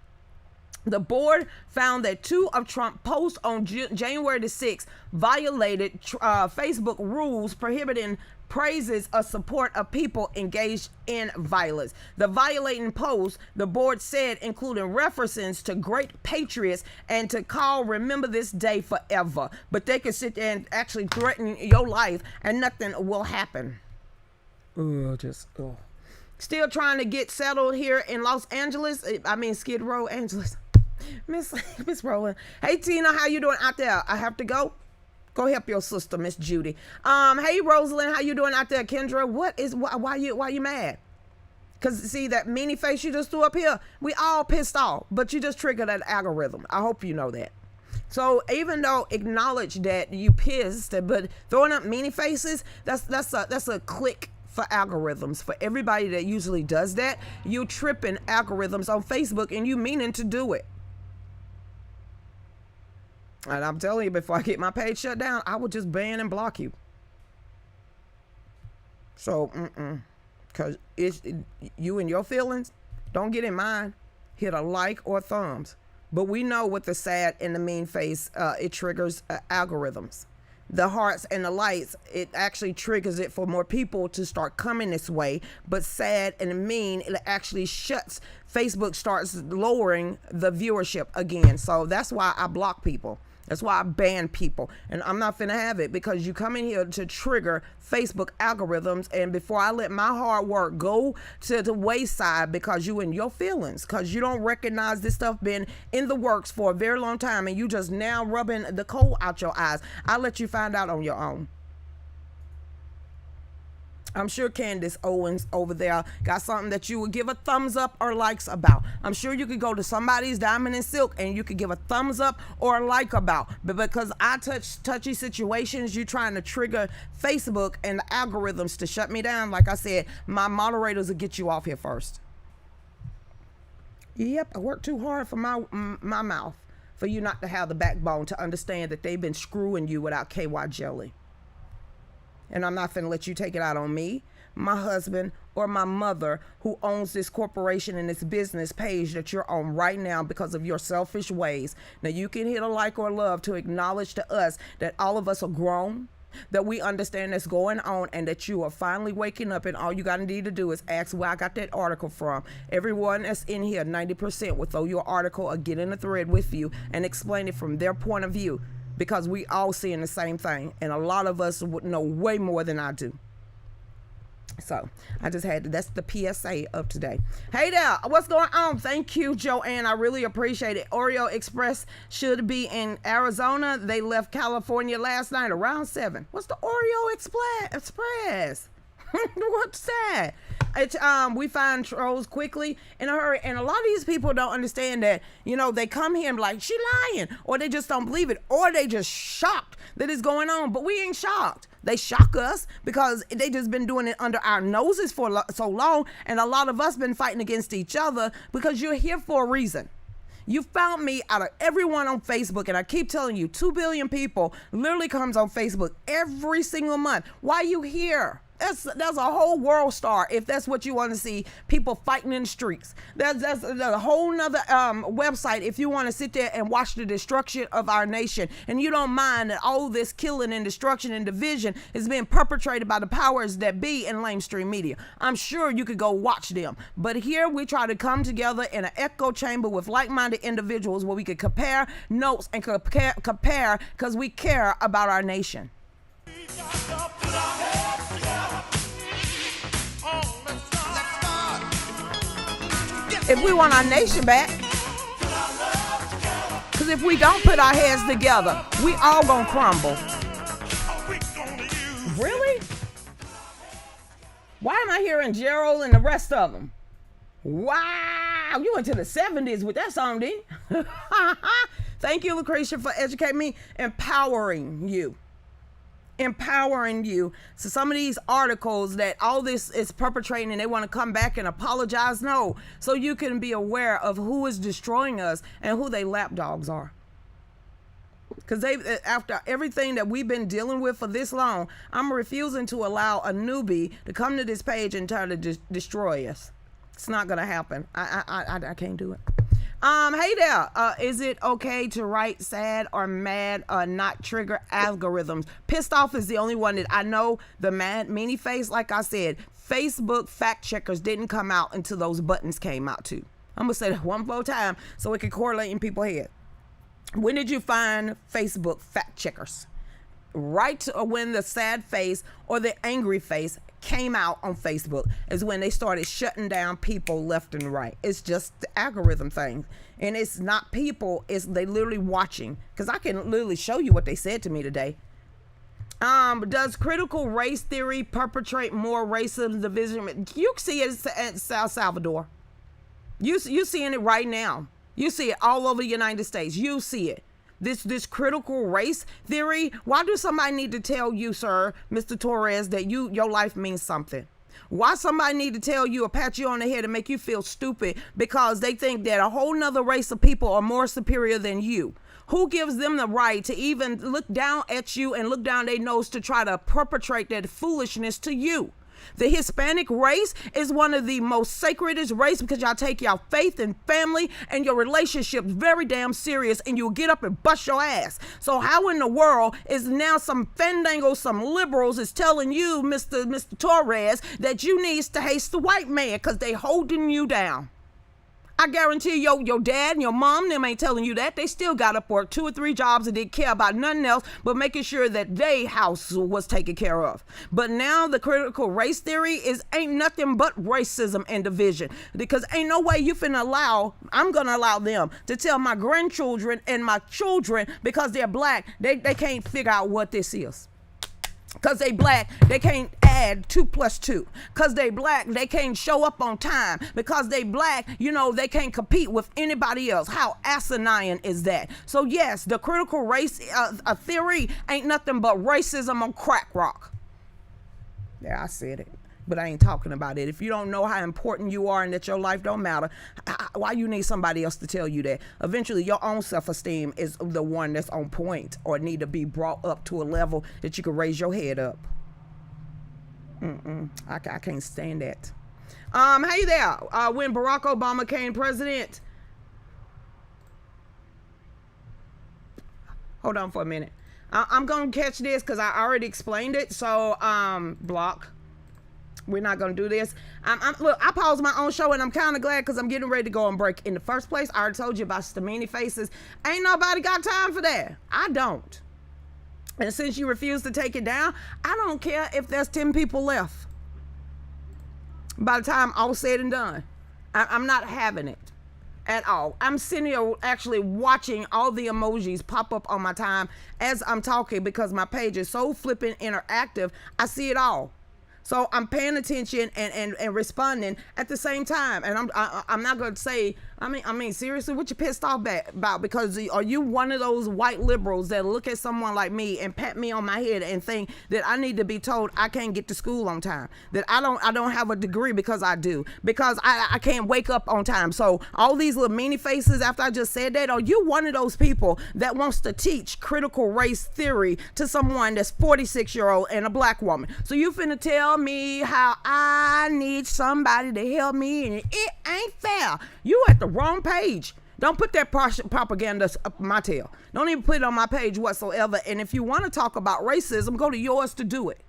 The board found that 2 of Trump posts on January the 6th violated Facebook rules prohibiting praises or support of people engaged in violence. The violating posts, the board said, including references to great patriots and to call remember this day forever. But they could sit there and actually threaten your life and nothing will happen. Still trying to get settled here in Skid Row, Angeles. Miss Rowland. Hey Tina, how you doing out there? I have to go. Go help your sister, Miss Judy. Hey Rosalind, how you doing out there? Kendra, why you mad? Cause see that meanie face you just threw up here? We all pissed off, but you just triggered that algorithm. I hope you know that. So even though acknowledge that you pissed, but throwing up meanie faces, that's a click for algorithms. For everybody that usually does that, you tripping algorithms on Facebook and you meaning to do it. And I'm telling you, before I get my page shut down, I would just ban and block you. So, because you and your feelings, don't get in mine. Hit a like or thumbs. But we know with the sad and the mean face, it triggers algorithms. The hearts and the lights, it actually triggers it for more people to start coming this way. But sad and mean, it actually shuts. Facebook starts lowering the viewership again. So that's why I block people. That's why I ban people. And I'm not finna have it, because you come in here to trigger Facebook algorithms, and before I let my hard work go to the wayside because you in your feelings, because you don't recognize this stuff been in the works for a very long time and you just now rubbing the coal out your eyes, I'll let you find out on your own. I'm sure Candace Owens over there got something that you would give a thumbs up or likes about. I'm sure you could go to somebody's Diamond and Silk and you could give a thumbs up or a like about. But because I touch touchy situations, you trying to trigger Facebook and the algorithms to shut me down. Like I said, my moderators will get you off here first. Yep, I worked too hard for my mouth for you not to have the backbone to understand that they've been screwing you without KY jelly. And I'm not finna let you take it out on me, my husband, or my mother, who owns this corporation and this business page that you're on right now because of your selfish ways. Now, you can hit a like or love to acknowledge to us that all of us are grown, that we understand that's going on, and that you are finally waking up, and all you gotta need to do is ask where I got that article from. Everyone that's in here, 90% will throw your article or get in a thread with you and explain it from their point of view, because we all seeing the same thing, and a lot of us would know way more than I do. So I just had to, that's the PSA of today. Hey there, what's going on? Thank you, Joanne. I really appreciate it. Oreo Express should be in Arizona. They left California last night around 7. What's the Oreo Express? What's that? It's we find trolls quickly in a hurry, and a lot of these people don't understand that, you know, they come here and be like, she lying, or they just don't believe it, or they just shocked that it's going on. But we ain't shocked. They shock us because they just been doing it under our noses for so long, and a lot of us been fighting against each other because you're here for a reason. You found me out of everyone on Facebook, and I keep telling you, 2 billion people literally comes on Facebook every single month. Why you here? That's a whole world star if that's what you want to see, people fighting in the streets. That's a whole nother website if you want to sit there and watch the destruction of our nation, and you don't mind that all this killing and destruction and division is being perpetrated by the powers that be in lamestream media. I'm sure you could go watch them, but here we try to come together in an echo chamber with like-minded individuals where we could compare notes and compare because we care about our nation. If we want our nation back, because if we don't put our heads together, we all gonna crumble. Really? Why am I hearing Gerald and the rest of them? Wow, you went to the 70s with that song, didn't you? Thank you, Lucretia, for educating me, empowering you. So some of these articles that all this is perpetrating and they want to come back and apologize, no, so you can be aware of who is destroying us and who they lapdogs are. Because after everything that we've been dealing with for this long, I'm refusing to allow a newbie to come to this page and try to destroy us. It's not gonna happen. I can't do it. Hey there, is it okay to write sad or mad or not trigger algorithms? Pissed off is the only one that I know. The mad meanie face, like I said, Facebook fact checkers didn't come out until those buttons came out too. I'm gonna say that one more time so it can correlate in people's head. When did you find Facebook fact checkers? Right when the sad face or the angry face came out on Facebook is when they started shutting down people left and right. It's just the algorithm thing, and it's not people, it's they literally watching, because I can literally show you what they said to me today. Does critical race theory perpetrate more racism division? You see it at South Salvador. You seeing it right now. You see it all over the United States. You see it. This critical race theory. Why do somebody need to tell you, sir, Mr. Torres, that your life means something? Why somebody need to tell you or pat you on the head and make you feel stupid because they think that a whole nother race of people are more superior than you? Who gives them the right to even look down at you and look down their nose to try to perpetrate that foolishness to you? The Hispanic race is one of the most sacredest race because y'all take y'all faith and family and your relationships very damn serious, and you'll get up and bust your ass. So how in the world is now some fandango, some liberals is telling you, Mr. Torres, that you needs to hate the white man because they holding you down? I guarantee your dad and your mom, them ain't telling you that. They still got up work 2 or 3 jobs and didn't care about nothing else but making sure that they house was taken care of. But now the critical race theory ain't nothing but racism and division, because ain't no way I'm gonna allow them to tell my grandchildren and my children because they're black, they can't figure out what this is. Because they black, they can't add 2 + 2. Because they black, they can't show up on time. Because they black, they can't compete with anybody else. How asinine is that? So yes, the critical race theory ain't nothing but racism on crack rock. Yeah, I said it. but I ain't talking about it. If you don't know how important you are and that your life don't matter, why you need somebody else to tell you that? Eventually, your own self-esteem is the one that's on point or need to be brought up to a level that you can raise your head up. I can't stand that. Hey there. When Barack Obama came president, hold on for a minute. I'm gonna catch this because I already explained it. So block. We're not gonna do this. Look, I paused my own show and I'm kind of glad because I'm getting ready to go on break. In the first place, I already told you about Stamini faces. Ain't nobody got time for that. I don't. And since you refuse to take it down, I don't care if there's 10 people left. By the time all said and done, I'm not having it at all. I'm sitting here actually watching all the emojis pop up on my time as I'm talking because my page is so flipping interactive. I see it all. So I'm paying attention and responding at the same time. And I'm not going to say, I mean, seriously, what you pissed off about? Because are you one of those white liberals that look at someone like me and pat me on my head and think that I need to be told I can't get to school on time, that I don't have a degree because I do, because I can't wake up on time? So all these little meanie faces after I just said that, are you one of those people that wants to teach critical race theory to someone that's 46-year-old and a black woman? So you finna tell me how I need somebody to help me, and it ain't fair. You at the wrong page. Don't put that propaganda up my tail. Don't even put it on my page whatsoever. And if you want to talk about racism, go to yours to do it.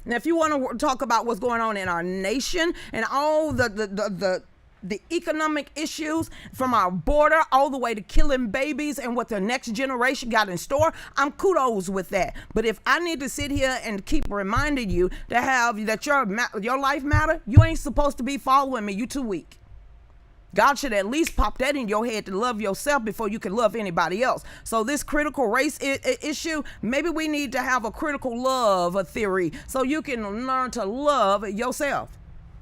Now, if you want to talk about what's going on in our nation and all the economic issues from our border all the way to killing babies and what the next generation got in store, I'm kudos with that. But if I need to sit here and keep reminding you that your life matter, you ain't supposed to be following me. You too weak. God should at least pop that in your head to love yourself before you can love anybody else. So this critical race issue, maybe we need to have a critical love theory so you can learn to love yourself.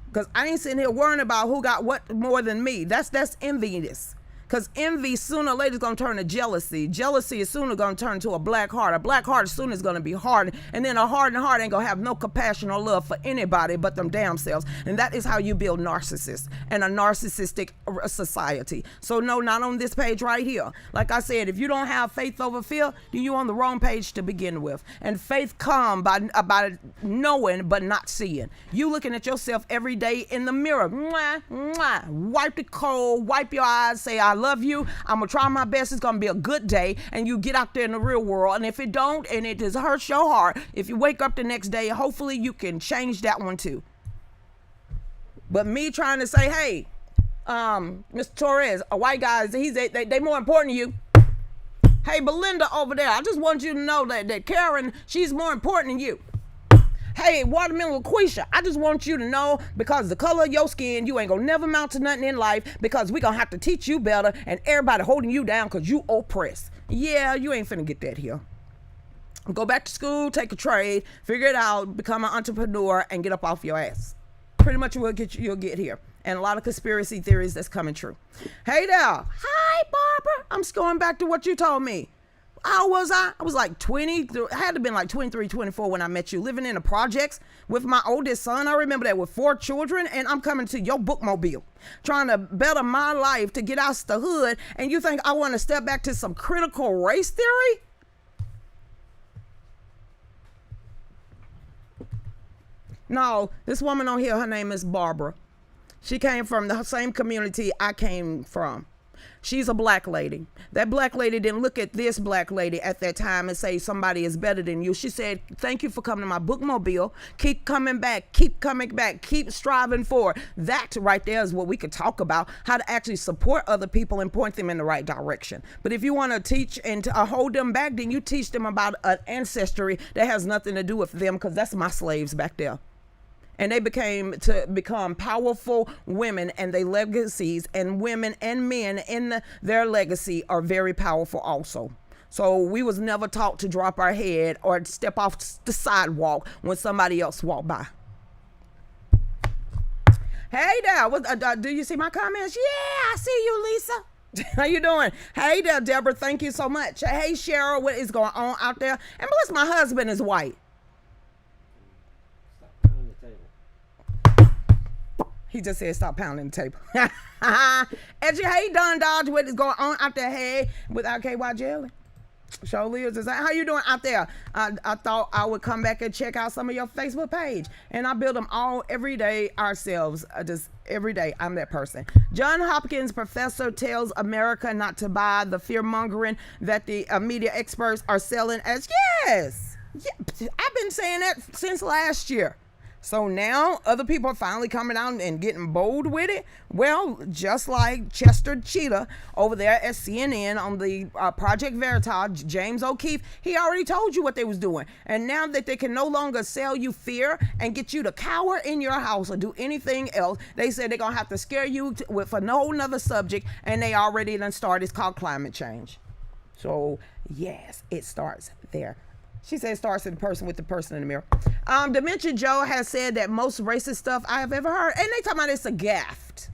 Because I ain't sitting here worrying about who got what more than me. That's envious. Because envy sooner or later is going to turn to jealousy. Jealousy is sooner going to turn to a black heart. A black heart sooner is going to be hardened. And then a hardened heart ain't going to have no compassion or love for anybody but them damn selves. And that is how you build narcissists and a narcissistic society. So no, not on this page right here. Like I said, if you don't have faith over fear, then you're on the wrong page to begin with. And faith comes by knowing but not seeing. You looking at yourself every day in the mirror. Mwah, mwah. Wipe the cold, wipe your eyes, say, I love you. I'm gonna try my best. It's gonna be a good day. And you get out there in the real world. And if it don't, and it just hurts your heart, if you wake up the next day, hopefully you can change that one too. But me trying to say, hey, Mr. Torres, a white guy, they more important to you. Hey, Belinda over there, I just want you to know that Karen, she's more important than you. Hey, Watermelon Lucretia, I just want you to know, because the color of your skin, you ain't gonna never amount to nothing in life, because we gonna have to teach you better, and everybody holding you down because you oppressed. Yeah, you ain't finna get that here. Go back to school, take a trade, figure it out, become an entrepreneur, and get up off your ass. Pretty much you'll get here. And a lot of conspiracy theories that's coming true. Hey there. Hi, Barbara. I'm just going back to what you told me. How was I? I was like 20. I had to have been like 23, 24 when I met you, living in the projects with my oldest son. I remember that, with 4 children, and I'm coming to your bookmobile, trying to better my life to get out the hood, and you think I want to step back to some critical race theory? No, this woman on here, her name is Barbara. She came from the same community I came from. She's a black lady. That black lady didn't look at this black lady at that time and say somebody is better than you. She said, thank you for coming to my bookmobile. Keep coming back. Keep coming back. Keep striving forward. That right there is what we could talk about, how to actually support other people and point them in the right direction. But if you want to teach and hold them back, then you teach them about an ancestry that has nothing to do with them, because that's my slaves back there. And they become powerful women, and their legacies, and women and men in their legacy are very powerful also. So we was never taught to drop our head or step off the sidewalk when somebody else walked by. Hey there, do you see my comments? Yeah, I see you, Lisa. How you doing? Hey there, Deborah, thank you so much. Hey, Cheryl, what is going on out there? And bless, my husband is white. He just said stop pounding the table. Edgy, hey, Don Dodge, what is going on out there? Hey, without KY Jelly. Surely is. How you doing out there? I thought I would come back and check out some of your Facebook page, and I build them all every day ourselves. Just every day, I'm that person. John Hopkins professor tells America not to buy the fear mongering that the media experts are selling as yes. Yeah, I've been saying that since last year. So now other people are finally coming out and getting bold with it. Well, just like Chester Cheetah over there at CNN on the Project Veritas, James O'Keefe, he already told you what they was doing. And now that they can no longer sell you fear and get you to cower in your house or do anything else, they said they're going to have to scare you for no other subject, and they already done started. It's called climate change. So, yes, it starts there. She said it starts with the person in the mirror. Dementia Joe has said that most racist stuff I have ever heard, and they talking about it's a gaffed.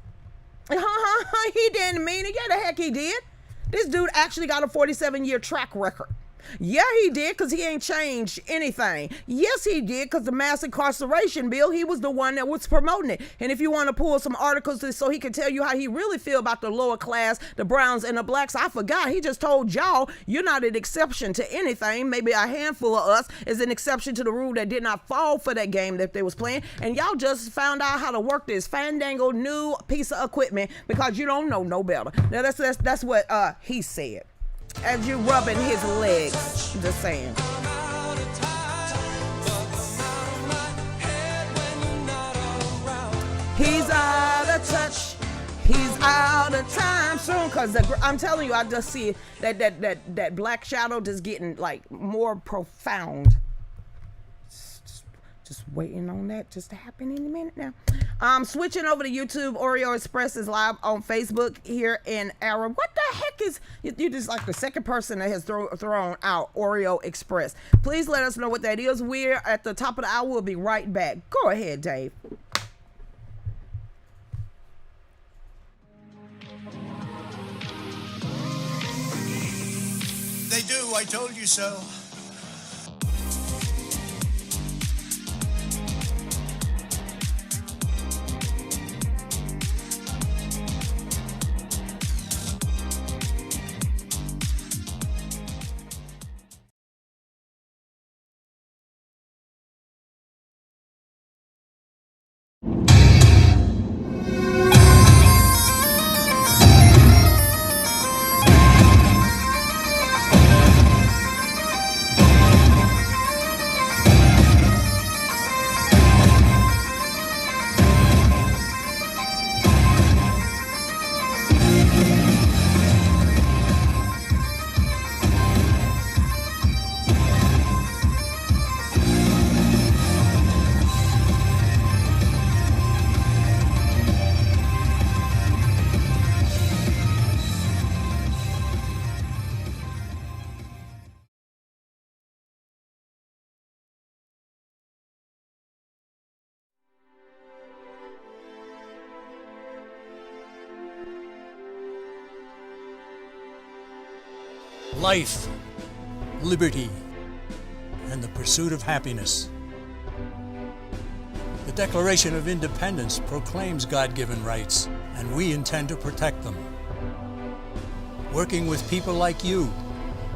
He didn't mean it. Yeah, the heck he did. This dude actually got a 47-year track record. Yeah, he did, because he ain't changed anything. Yes, he did, because the mass incarceration bill, he was the one that was promoting it. And if you want to pull some articles so he can tell you how he really feel about the lower class, the browns and the blacks, I forgot. He just told y'all, you're not an exception to anything. Maybe a handful of us is an exception to the rule that did not fall for that game that they was playing. And y'all just found out how to work this fandangled new piece of equipment because you don't know no better. Now, that's what he said. As you rubbing his legs, just saying. He's out of touch. He's out of time soon. Cause I'm telling you, I just see that black shadow just getting like more profound. Just waiting on that just to happen any minute now. Switching over to YouTube, Oreo Express is live on Facebook here in Arab. What the heck is, you just like the second person that has thrown out Oreo Express. Please let us know what that is. We're at the top of the hour. We'll be right back. Go ahead, Dave. They do, I told you so. Life, liberty, and the pursuit of happiness. The Declaration of Independence proclaims God-given rights, and we intend to protect them. Working with people like you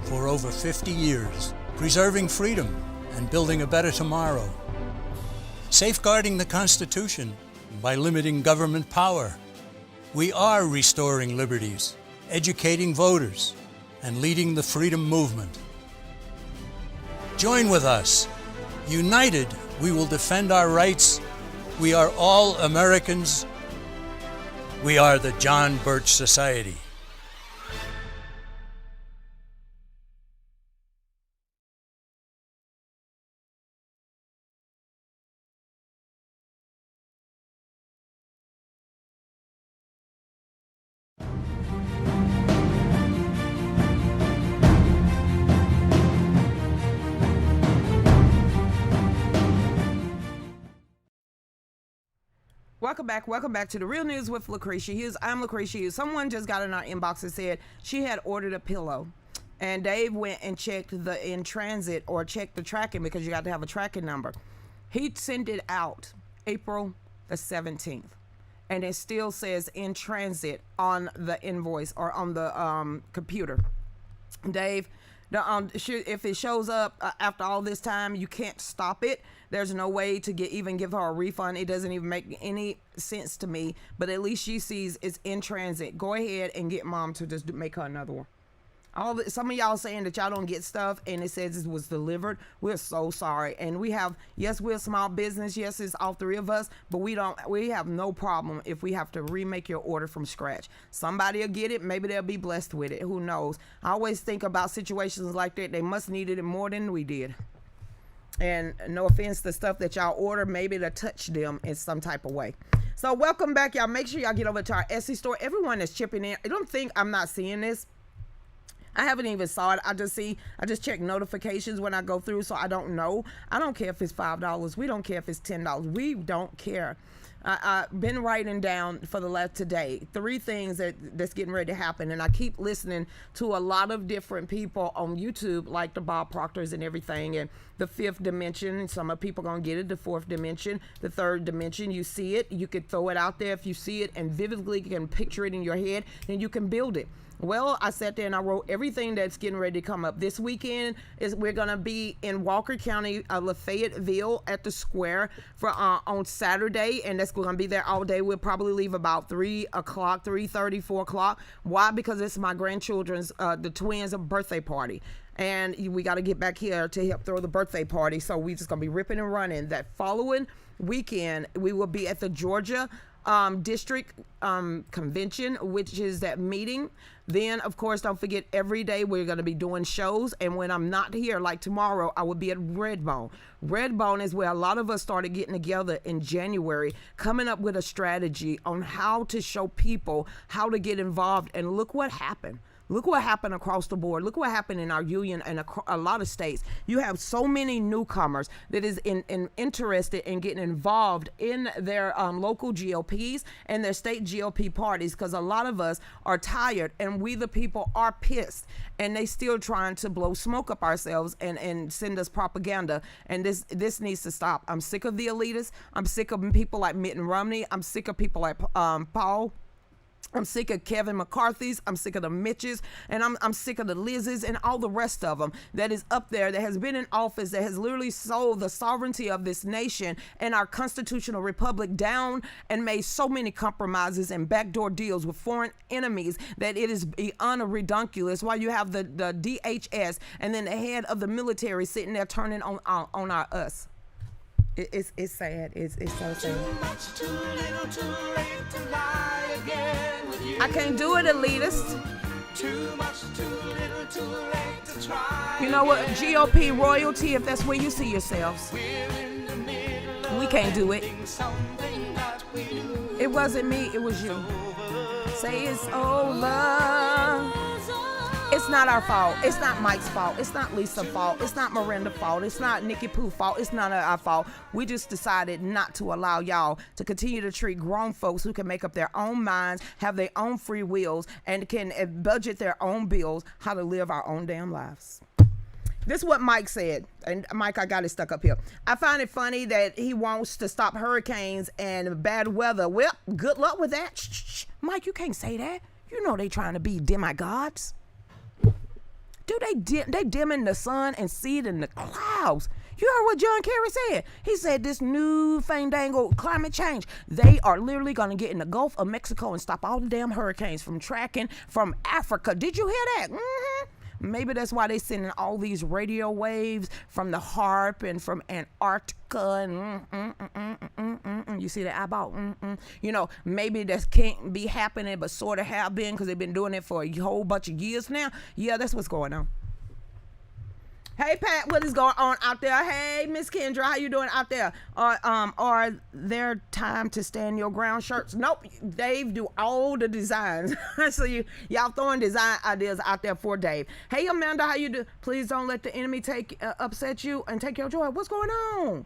for over 50 years, preserving freedom and building a better tomorrow. Safeguarding the Constitution by limiting government power. We are restoring liberties, educating voters, and leading the freedom movement. Join with us. United, we will defend our rights. We are all Americans. We are the John Birch Society. Welcome back to the Real News with Lucretia Hughes. I'm Lucretia Hughes. Someone just got in our inbox and said she had ordered a pillow, and Dave went and checked the in transit or checked the tracking because you got to have a tracking number. He sent it out April the 17th, and it still says in transit on the invoice or on the computer. Dave, if it shows up after all this time, you can't stop it. There's no way to give her a refund. It doesn't even make any sense to me, but at least she sees it's in transit. Go ahead and get mom to just make her another one. Some of y'all saying that y'all don't get stuff and it says it was delivered. We're so sorry. And we're a small business. Yes, it's all three of us, but we have no problem if we have to remake your order from scratch. Somebody will get it. Maybe they'll be blessed with it. Who knows? I always think about situations like that. They must needed it more than we did. And no offense, the stuff that y'all order, maybe to touch them in some type of way. So welcome back, y'all. Make sure y'all get over to our Etsy store. Everyone that's chipping in, I don't think I'm not seeing this. I haven't even saw it. I just check notifications when I go through, so I don't know. I don't care if it's $5. We don't care if it's $10. We don't care. I've been writing down for the last today 3 things that's getting ready to happen, and I keep listening to a lot of different people on YouTube, like the Bob Proctors and everything, and the 5th dimension. Some of people gonna get it. The 4th dimension, the 3rd dimension. You see it, you could throw it out there. If you see it and vividly can picture it in your head, then you can build it. Well, I sat there and I wrote everything that's getting ready to come up. This weekend we're gonna be in Walker County, Fayetteville at the Square for on Saturday, and that's gonna be there all day. We'll probably leave about 3 o'clock, 3:30, 4 o'clock. Why? Because it's my grandchildren's, the twins' birthday party. And we got to get back here to help throw the birthday party. So we just gonna be ripping and running. That following weekend, we will be at the Georgia district convention, which is that meeting. Then, of course, don't forget, every day we're going to be doing shows. And when I'm not here, like tomorrow, I will be at Redbone. Redbone is where a lot of us started getting together in January, coming up with a strategy on how to show people how to get involved. And look what happened. Look what happened across the board. Look what happened in our union and a lot of states. You have so many newcomers that is interested in getting involved in their local GOPs and their state GOP parties, because a lot of us are tired and we the people are pissed, and they still trying to blow smoke up ourselves and send us propaganda. And this needs to stop. I'm sick of the elitists. I'm sick of people like Mitt Romney. I'm sick of people like Paul. I'm sick of Kevin McCarthy's. I'm sick of the Mitches, and I'm sick of the Liz's and all the rest of them that is up there, that has been in office, that has literally sold the sovereignty of this nation and our constitutional republic down and made so many compromises and backdoor deals with foreign enemies that it is beyond ridiculous. While you have the DHS and then the head of the military sitting there turning on us. It's sad. It's so sad. Too much, too little, too late to lie again with you. I can't do it, elitist. Too much, too little, too late to try. You know what? GOP royalty, if that's where you see yourselves. We're in the middle We can't do it. of something that we do. It wasn't me, it was you. Say it's over. It's not our fault. It's not Mike's fault. It's not Lisa's fault. It's not Miranda's fault. It's not Nikki Pooh's fault. It's not our fault. We just decided not to allow y'all to continue to treat grown folks who can make up their own minds, have their own free wills, and can budget their own bills, how to live our own damn lives. This is what Mike said. And Mike, I got it stuck up here. I find it funny that he wants to stop hurricanes and bad weather. Well, good luck with that. Shh. Mike, you can't say that. You know they trying to be demigods. Dude, they dimming the sun and see it in the clouds. You heard what John Kerry said? He said this new fandangled climate change, they are literally going to get in the Gulf of Mexico and stop all the damn hurricanes from tracking from Africa. Did you hear that? Mm-hmm. Maybe that's why they sending all these radio waves from the HARP and from Antarctica and you see the eyeball? You know, maybe that can't be happening, but sort of have been, because they've been doing it for a whole bunch of years now. Yeah, that's what's going on. Hey Pat, what is going on out there? Hey Miss Kendra, how you doing out there? Are there time to stand your ground shirts? Nope, Dave do all the designs. So y'all throwing design ideas out there for Dave. Hey Amanda, how you do? Please don't let the enemy upset you and take your joy. What's going on?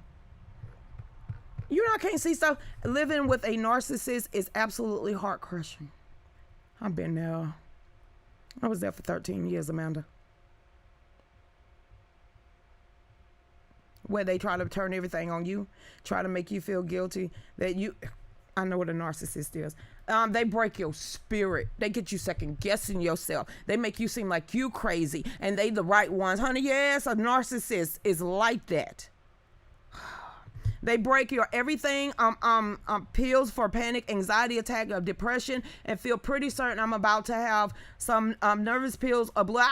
You know I can't see stuff. Living with a narcissist is absolutely heart crushing. I've been there. I was there for 13 years, Amanda. Where they try to turn everything on you, try to make you feel guilty, that you, I know what a narcissist is. They break your spirit. They get you second guessing yourself. They make you seem like you crazy and they the right ones. Honey, yes, a narcissist is like that. They break your everything, pills for panic, anxiety attack, or depression, and feel pretty certain I'm about to have some nervous pills or blood.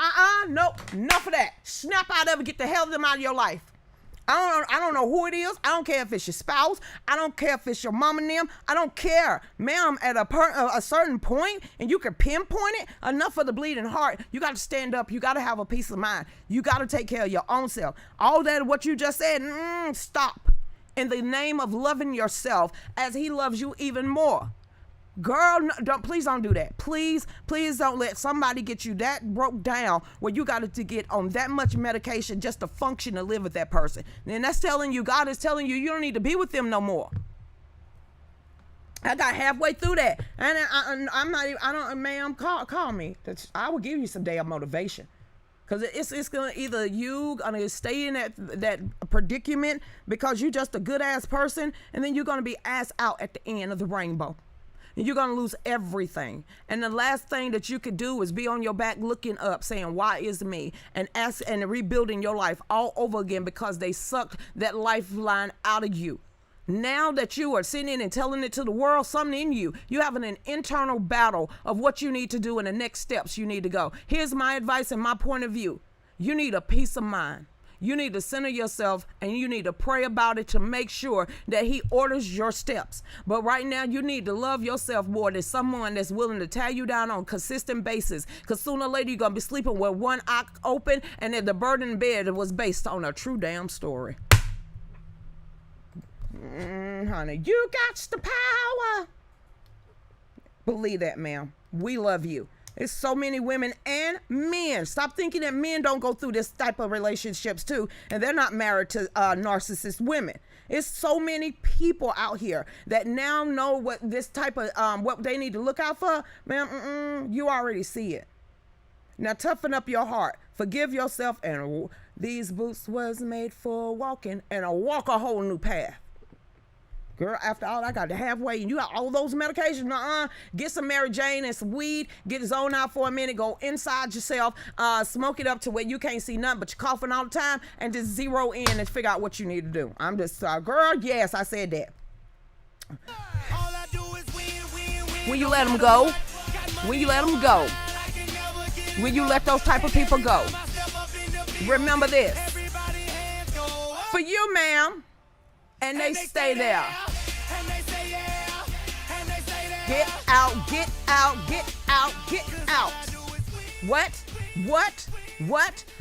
Nope, enough of that. Snap out of it. Get the hell of them out of your life. I don't know who it is. I don't care if it's your spouse. I don't care if it's your mom and them. I don't care. Ma'am, at a certain point, and you can pinpoint it, enough of the bleeding heart. You got to stand up. You got to have a peace of mind. You got to take care of your own self. All that, what you just said, stop. In the name of loving yourself as he loves you even more. Girl, please don't do that. Please don't let somebody get you that broke down where you got to get on that much medication just to function and live with that person. And that's telling you, God is telling you, you don't need to be with them no more. I got halfway through that. And I'm not even, ma'am, call me. I will give you some damn motivation. Because it's going to either you going to stay in that predicament because you're just a good ass person, and then you're going to be ass out at the end of the rainbow. And you're going to lose everything. And the last thing that you could do is be on your back looking up saying, why is me? And rebuilding your life all over again because they sucked that lifeline out of you. Now that you are sitting and telling it to the world, something in you having an internal battle of what you need to do and the next steps you need to go. Here's my advice and my point of view. You need a peace of mind. You need to center yourself and you need to pray about it to make sure that he orders your steps. But right now, you need to love yourself more than someone that's willing to tie you down on a consistent basis. Because sooner or later, you're going to be sleeping with one eye open, and then the bird in bed was based on a true damn story. Honey, you got the power. Believe that, ma'am. We love you. There's so many women and men. Stop thinking that men don't go through this type of relationships too, and they're not married to narcissist women. It's so many people out here that now know what this type of what they need to look out for. Ma'am, you already see it. Now toughen up your heart. Forgive yourself, and these boots was made for walking, and walk a whole new path. Girl, after all, I got the halfway, and you got all those medications. Get some Mary Jane and some weed. Get zone out for a minute. Go inside yourself. Smoke it up to where you can't see nothing, but you're coughing all the time, and just zero in and figure out what you need to do. I'm just, girl, yes, I said that. When you let them go, when you let them go, when you let those type of people go, remember this. For you, ma'am, and they stay there. Get out, get out, get out, get out. What?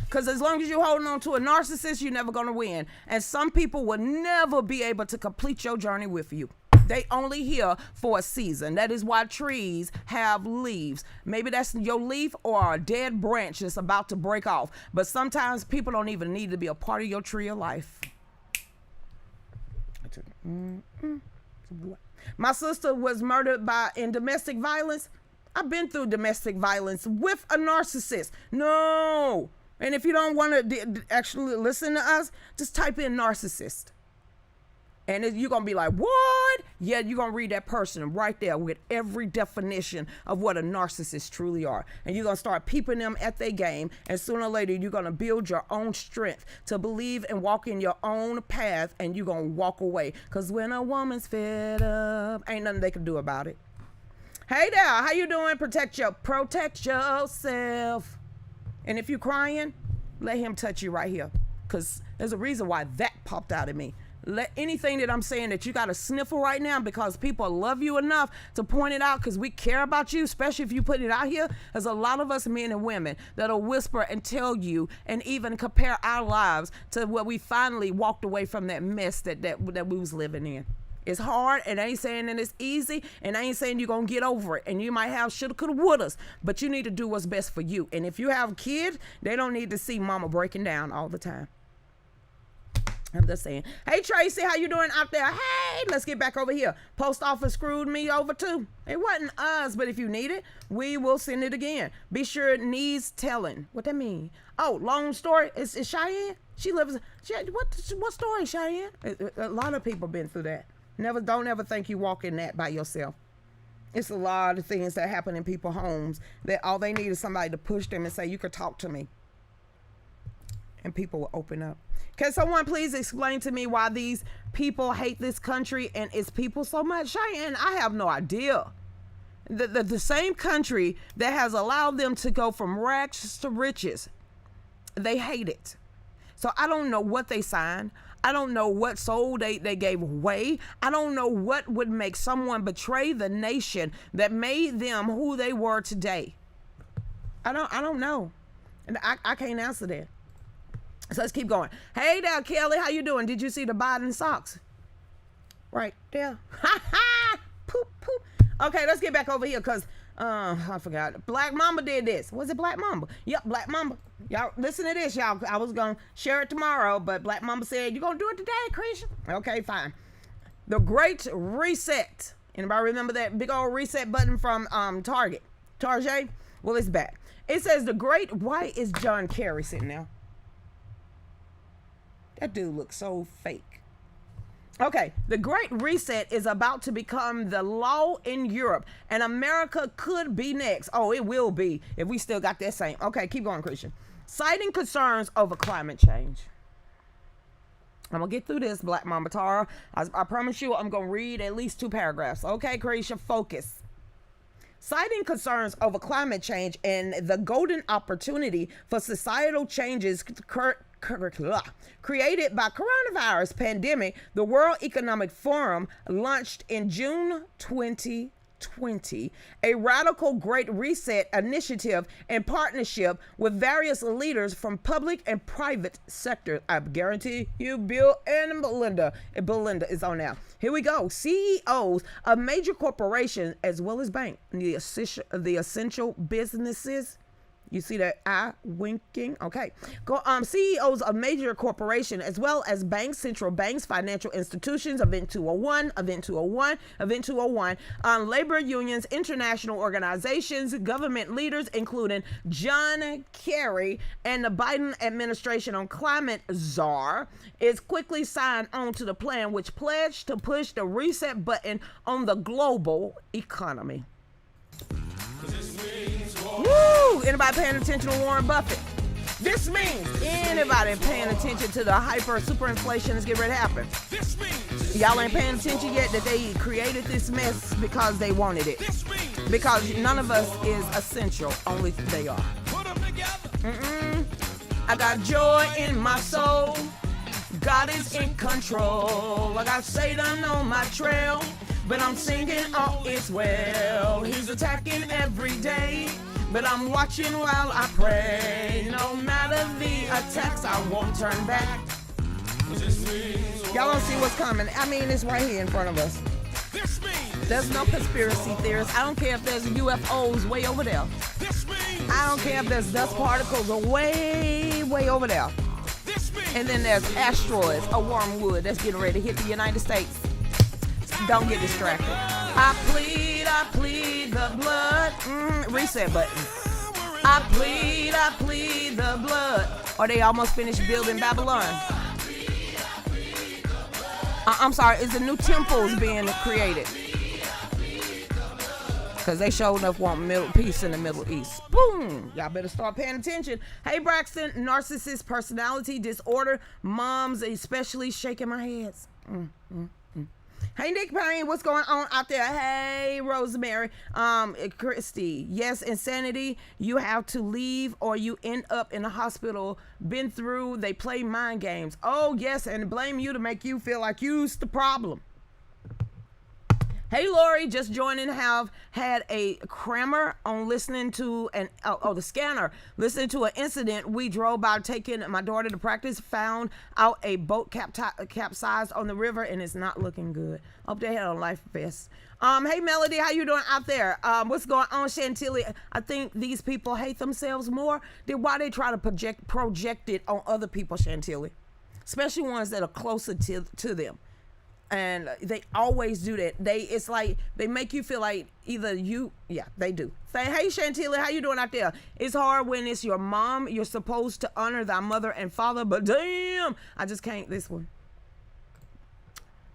Because as long as you're holding on to a narcissist, you're never going to win. And some people will never be able to complete your journey with you. They only here for a season. That is why trees have leaves. Maybe that's your leaf or a dead branch that's about to break off. But sometimes people don't even need to be a part of your tree of life. My sister was murdered in domestic violence. I've been through domestic violence with a narcissist. No. And if you don't want to actually listen to us, just type in narcissist. And you're going to be like, what? Yeah, you're going to read that person right there with every definition of what a narcissist truly are. And you're going to start peeping them at their game. And sooner or later, you're going to build your own strength to believe and walk in your own path. And you're going to walk away. Because when a woman's fed up, ain't nothing they can do about it. Hey there, how you doing? Protect yourself. And if you're crying, let him touch you right here. Because there's a reason why that popped out of me. Let anything that I'm saying that you got to sniffle right now because people love you enough to point it out because we care about you, especially if you put it out here. There's a lot of us men and women that'll whisper and tell you and even compare our lives to what we finally walked away from that mess that we was living in. It's hard, and I ain't saying that it's easy, and I ain't saying you're going to get over it, and you might have shoulda, coulda, wouldas, but you need to do what's best for you. And if you have kids, they don't need to see mama breaking down all the time. I'm just saying. Hey, Tracy, how you doing out there? Hey, let's get back over here. Post office screwed me over too. It wasn't us, but if you need it, we will send it again. Be sure it needs telling. What that mean? Oh, long story. Is Cheyenne? What story, Cheyenne? A lot of people been through that. Don't ever think you walk in that by yourself. It's a lot of things that happen in people's homes that all they need is somebody to push them and say, you could talk to me. And people will open up. Can someone please explain to me why these people hate this country and its people so much? Cheyenne, I have no idea. The same country that has allowed them to go from rags to riches, they hate it. So I don't know what they signed. I don't know what soul they gave away. I don't know what would make someone betray the nation that made them who they were today. I don't know. And I can't answer that. So let's keep going. Hey there, Kelly, how you doing? Did you see the Biden socks? Right there. Ha ha! Poop, poop. Okay, let's get back over here because I forgot. Black Mamba did this. Was it Black Mamba? Yep, Black Mamba. Y'all listen to this, y'all. I was gonna share it tomorrow, but Black Mamba said, you gonna do it today, Christian? Okay, fine. The Great Reset. Anybody remember that big old reset button from Target? Well, it's back. It says why is John Kerry sitting there? That dude looks so fake. Okay, the Great Reset is about to become the law in Europe, and America could be next. Oh, it will be if we still got that same. Okay, keep going, Christian. Citing concerns over climate change. I'm going to get through this, Black Mamba Tara. I promise you I'm going to read at least 2 paragraphs. Okay, Christian, focus. Citing concerns over climate change and the golden opportunity for societal changes created by coronavirus pandemic, the World Economic Forum launched in June 2020 a radical Great Reset initiative in partnership with various leaders from public and private sectors. I guarantee you, Bill and Belinda is on now. Here we go. CEOs of major corporations as well as banks, the essential businesses. You see that eye winking? Okay. CEOs of major corporations as well as banks, central banks, financial institutions, Event 201, labor unions, international organizations, government leaders, including John Kerry and the Biden administration on climate czar, is quickly signed on to the plan which pledged to push the reset button on the global economy. Woo! Anybody paying attention to Warren Buffett? This means anybody paying attention to the super inflation that's getting ready to happen. This means y'all ain't paying attention yet that they created this mess because they wanted it. This means because none of us is essential, only they are. Put them together. I got joy in my soul. God is in control. I got Satan on my trail, but I'm singing all is well. He's attacking every day, but I'm watching while I pray. No matter the attacks, I won't turn back. Y'all don't see what's coming. I mean, it's right here in front of us. There's no conspiracy theorists. I don't care if there's UFOs way over there. I don't care if there's dust particles way, way over there. And then there's asteroids, a wormwood that's getting ready to hit the United States. Don't get distracted. I plead the blood. Reset button. I plead the blood. Or they almost finished building Babylon. I'm sorry, is the new temples being created? Because they sure enough want peace in the Middle East. Boom! Y'all better start paying attention. Hey, Braxton, narcissist personality disorder. Moms especially shaking my heads. Hey, Nick Payne, what's going on out there? Hey, Rosemary. Christy, yes, insanity. You have to leave or you end up in the hospital. Been through, they play mind games. Oh, yes, and blame you to make you feel like you's the problem. Hey, Lori, just joining, have had a crammer on listening to the scanner. Listening to an incident we drove by taking my daughter to practice, found out a boat capsized on the river and it's not looking good. Hope they had a life vest. Hey, Melody, how you doing out there? What's going on, Chantilly? I think these people hate themselves more than why they try to project it on other people, Chantilly. Especially ones that are closer to them. And they always do that. It's like they make you feel like either they do. Say, hey, Chantilly, how you doing out there? It's hard when it's your mom. You're supposed to honor thy mother and father, but damn, I just can't this one.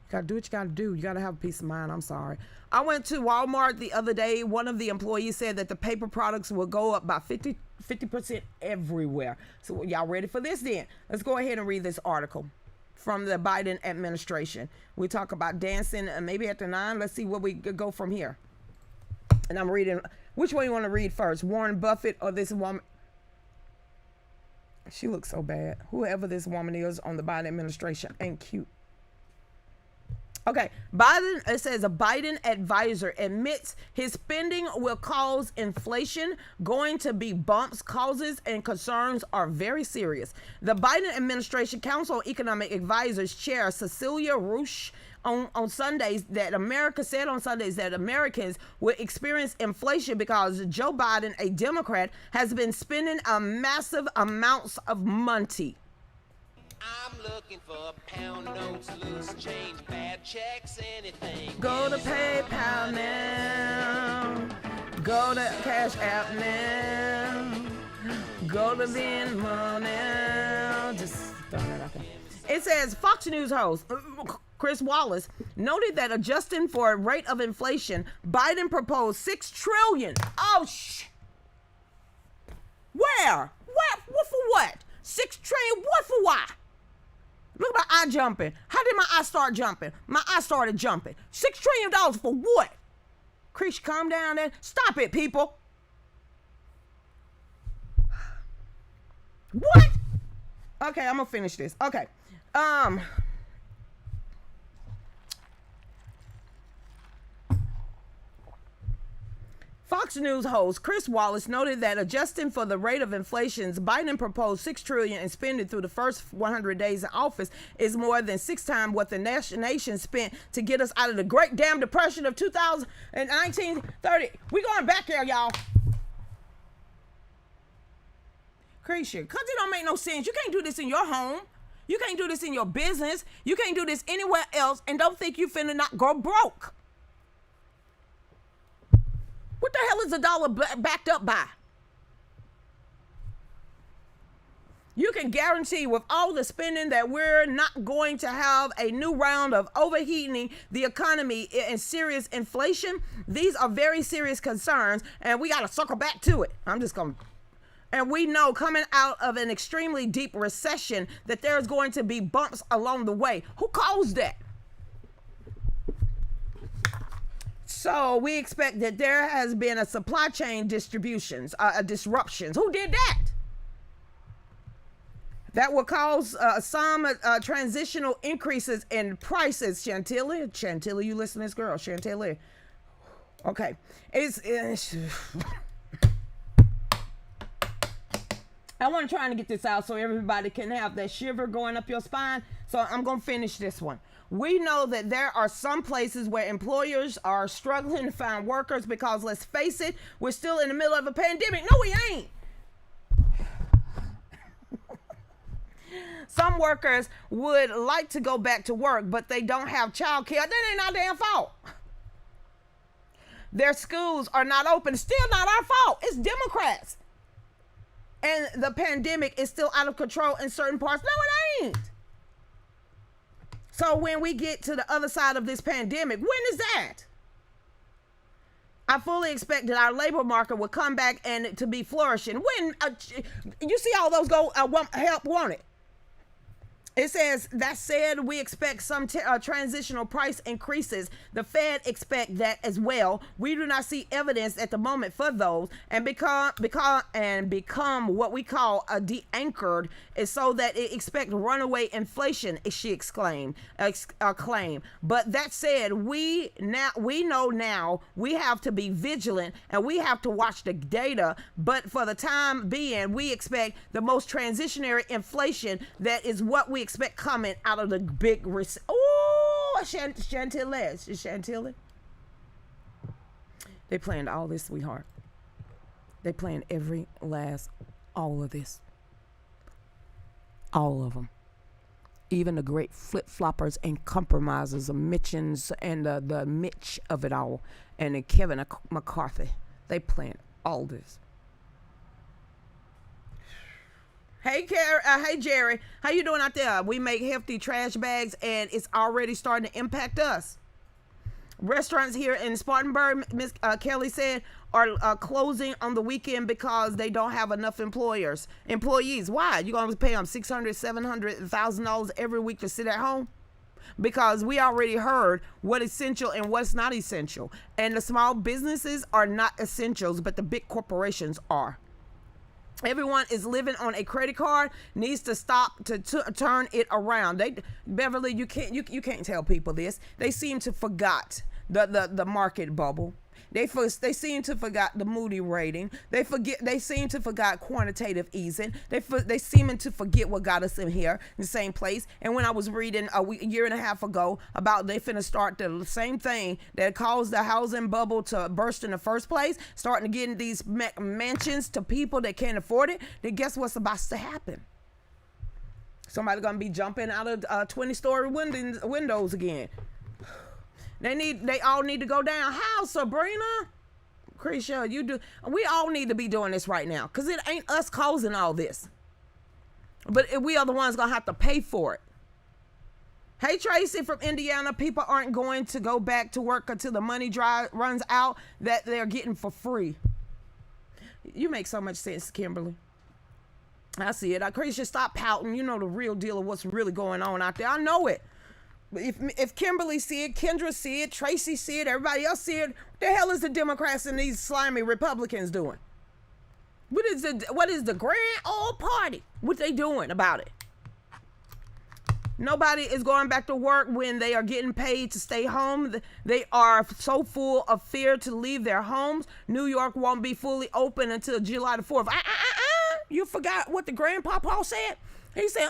Gotta do what you gotta do. You gotta have peace of mind. I'm sorry. I went to Walmart the other day. One of the employees said that the paper products will go up by 50% everywhere. So y'all ready for this then? Let's go ahead and read this article from the Biden administration. We talk about dancing maybe after 9. Let's see where we go from here. And I'm reading, which one you want to read first? Warren Buffett or this woman? She looks so bad. Whoever this woman is on the Biden administration ain't cute. Okay, Biden, it says a Biden advisor admits his spending will cause inflation. Going to be bumps, causes, and concerns are very serious. The Biden administration Council of Economic Advisors chair Cecilia Rush on Sundays that Americans will experience inflation because Joe Biden, a Democrat, has been spending a massive amounts of money. I'm looking for pound notes, loose change, bad checks, anything. Go to PayPal now. Go to Cash App now. Go to Venmo now. Just throwing it out there. It says Fox News host Chris Wallace noted that adjusting for a rate of inflation, Biden proposed $6 trillion. Oh, Where? What for what? $6 trillion? What for why? Look at my eye jumping. How did my eye start jumping? My eye started jumping. $6 trillion for what? Chris, calm down there. Stop it, people. What? Okay, I'm gonna finish this. Okay. Fox News host Chris Wallace noted that adjusting for the rate of inflation, Biden proposed $6 trillion in spending through the first 100 days in office is more than 6 times what the nation spent to get us out of the great damn depression of 1930. We going back there, y'all. Crazy, because it don't make no sense. You can't do this in your home. You can't do this in your business. You can't do this anywhere else, and don't think you finna not go broke. What the hell is the dollar backed up by? You can guarantee with all the spending that we're not going to have a new round of overheating the economy and serious inflation. These are very serious concerns, and we got to circle back to it. And we know coming out of an extremely deep recession that there's going to be bumps along the way. Who caused that? So we expect that there has been a supply chain disruptions. Who did that? That will cause some transitional increases in prices. Chantilly, you listen to this girl, Chantilly. Okay, I want to try to get this out so everybody can have that shiver going up your spine. So I'm going to finish this one. We know that there are some places where employers are struggling to find workers because, let's face it, we're still in the middle of a pandemic. No, we ain't. Some workers would like to go back to work, but they don't have child care. That ain't our damn fault. Their schools are not open. Still not our fault. It's Democrats. And the pandemic is still out of control in certain parts. No, it ain't. So when we get to the other side of this pandemic, when is that? I fully expect that our labor market will come back and to be flourishing. When you see all those go help wanted. It says, that said, we expect some transitional price increases. The Fed expect that as well. We do not see evidence at the moment for those, and become what we call a de-anchored, is so that it expect runaway inflation, she exclaimed. But that said, we know now we have to be vigilant and we have to watch the data. But for the time being, we expect the most transitionary inflation that is what we expect coming out of the big recession. Oh, Chantilly. They planned all this, sweetheart. They planned all of this. All of them. Even the great flip-floppers and compromisers, the Mitchens and the Mitch of it all, and the Kevin McCarthy. They planned all this. Hey, hey Jerry, how you doing out there? We make hefty trash bags, and it's already starting to impact us. Restaurants here in Spartanburg, Miss Kelly said, are closing on the weekend because they don't have enough employees. Why? You gonna pay them $600, $700, $1,000 every week to sit at home? Because we already heard what essential and what's not essential. And the small businesses are not essentials, but the big corporations are. Everyone is living on a credit card, needs to stop to turn it around. Beverly, you can't tell people this. They seem to forgot the market bubble. They seem to forgot the Moody rating. They seem to forgot quantitative easing. They seem to forget what got us in here in the same place. And when I was reading a year and a half ago about they finna start the same thing that caused the housing bubble to burst in the first place, starting to get these mansions to people that can't afford it, then guess what's about to happen? Somebody gonna be jumping out of 20-story windows again. They all need to go down. How, Sabrina? Lucretia, you do. We all need to be doing this right now, because it ain't us causing all this. But we are the ones going to have to pay for it. Hey, Tracy from Indiana, people aren't going to go back to work until the money runs out that they're getting for free. You make so much sense, Kimberly. I see it. Lucretia, stop pouting. You know the real deal of what's really going on out there. I know it. If Kimberly see it, Kendra see it, Tracy see it, everybody else see it, what the hell is the Democrats and these slimy Republicans doing? What is the grand old party? What they doing about it? Nobody is going back to work when they are getting paid to stay home. They are so full of fear to leave their homes. New York won't be fully open until July the 4th. You forgot what the grandpapa said? He said,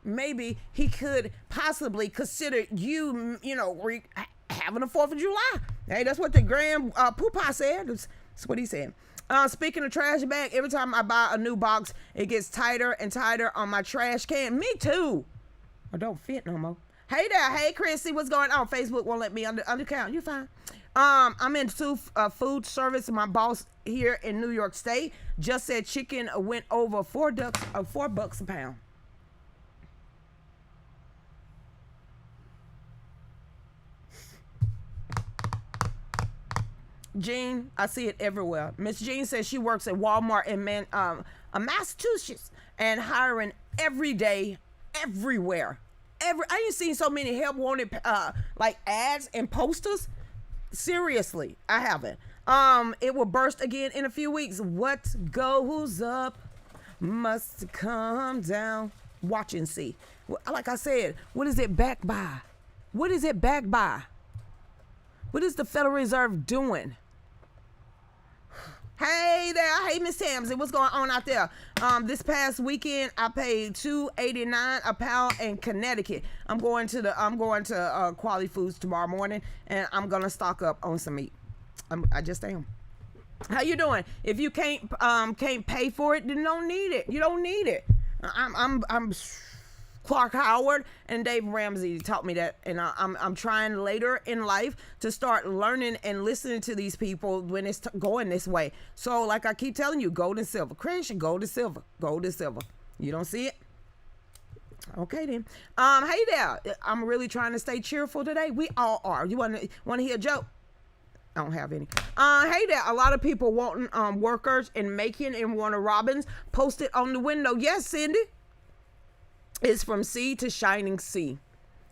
maybe he could possibly consider having a 4th of July. Hey, that's what the grandpapa said. That's what he said. Speaking of trash bag, every time I buy a new box, it gets tighter and tighter on my trash can. Me too. I don't fit no more. Hey there. Hey, Chrissy, what's going on? Facebook won't let me undercount. You fine. I'm into food service. My boss here in New York State just said chicken went over $4 a pound. Jean, I see it everywhere. Miss Jean says she works at Walmart in Massachusetts and hiring every day, everywhere. I ain't seen so many help wanted ads and posters. Seriously, I haven't. It will burst again in a few weeks. What goes up must come down. Watch and see. Like I said, what is it backed by? What is it backed by? What is the Federal Reserve doing? Hey there, hey Miss Tamsin, what's going on out there? This past weekend I paid $2.89 a pound in Connecticut. I'm going to Quality Foods tomorrow morning, and I'm gonna stock up on some meat. I just am. How you doing? If you can't pay for it, then don't need it. You don't need it. I'm Clark Howard and Dave Ramsey taught me that, and I'm trying later in life to start learning and listening to these people when it's going this way. So, like I keep telling you, gold and silver. Christian, gold and silver. Gold and silver. You don't see it? Okay then. Hey there. I'm really trying to stay cheerful today. We all are. You want to hear a joke? I don't have any. Hey there. A lot of people wanting workers in Macon and Warner Robins posted on the window. Yes, Cindy. It's from sea to shining sea.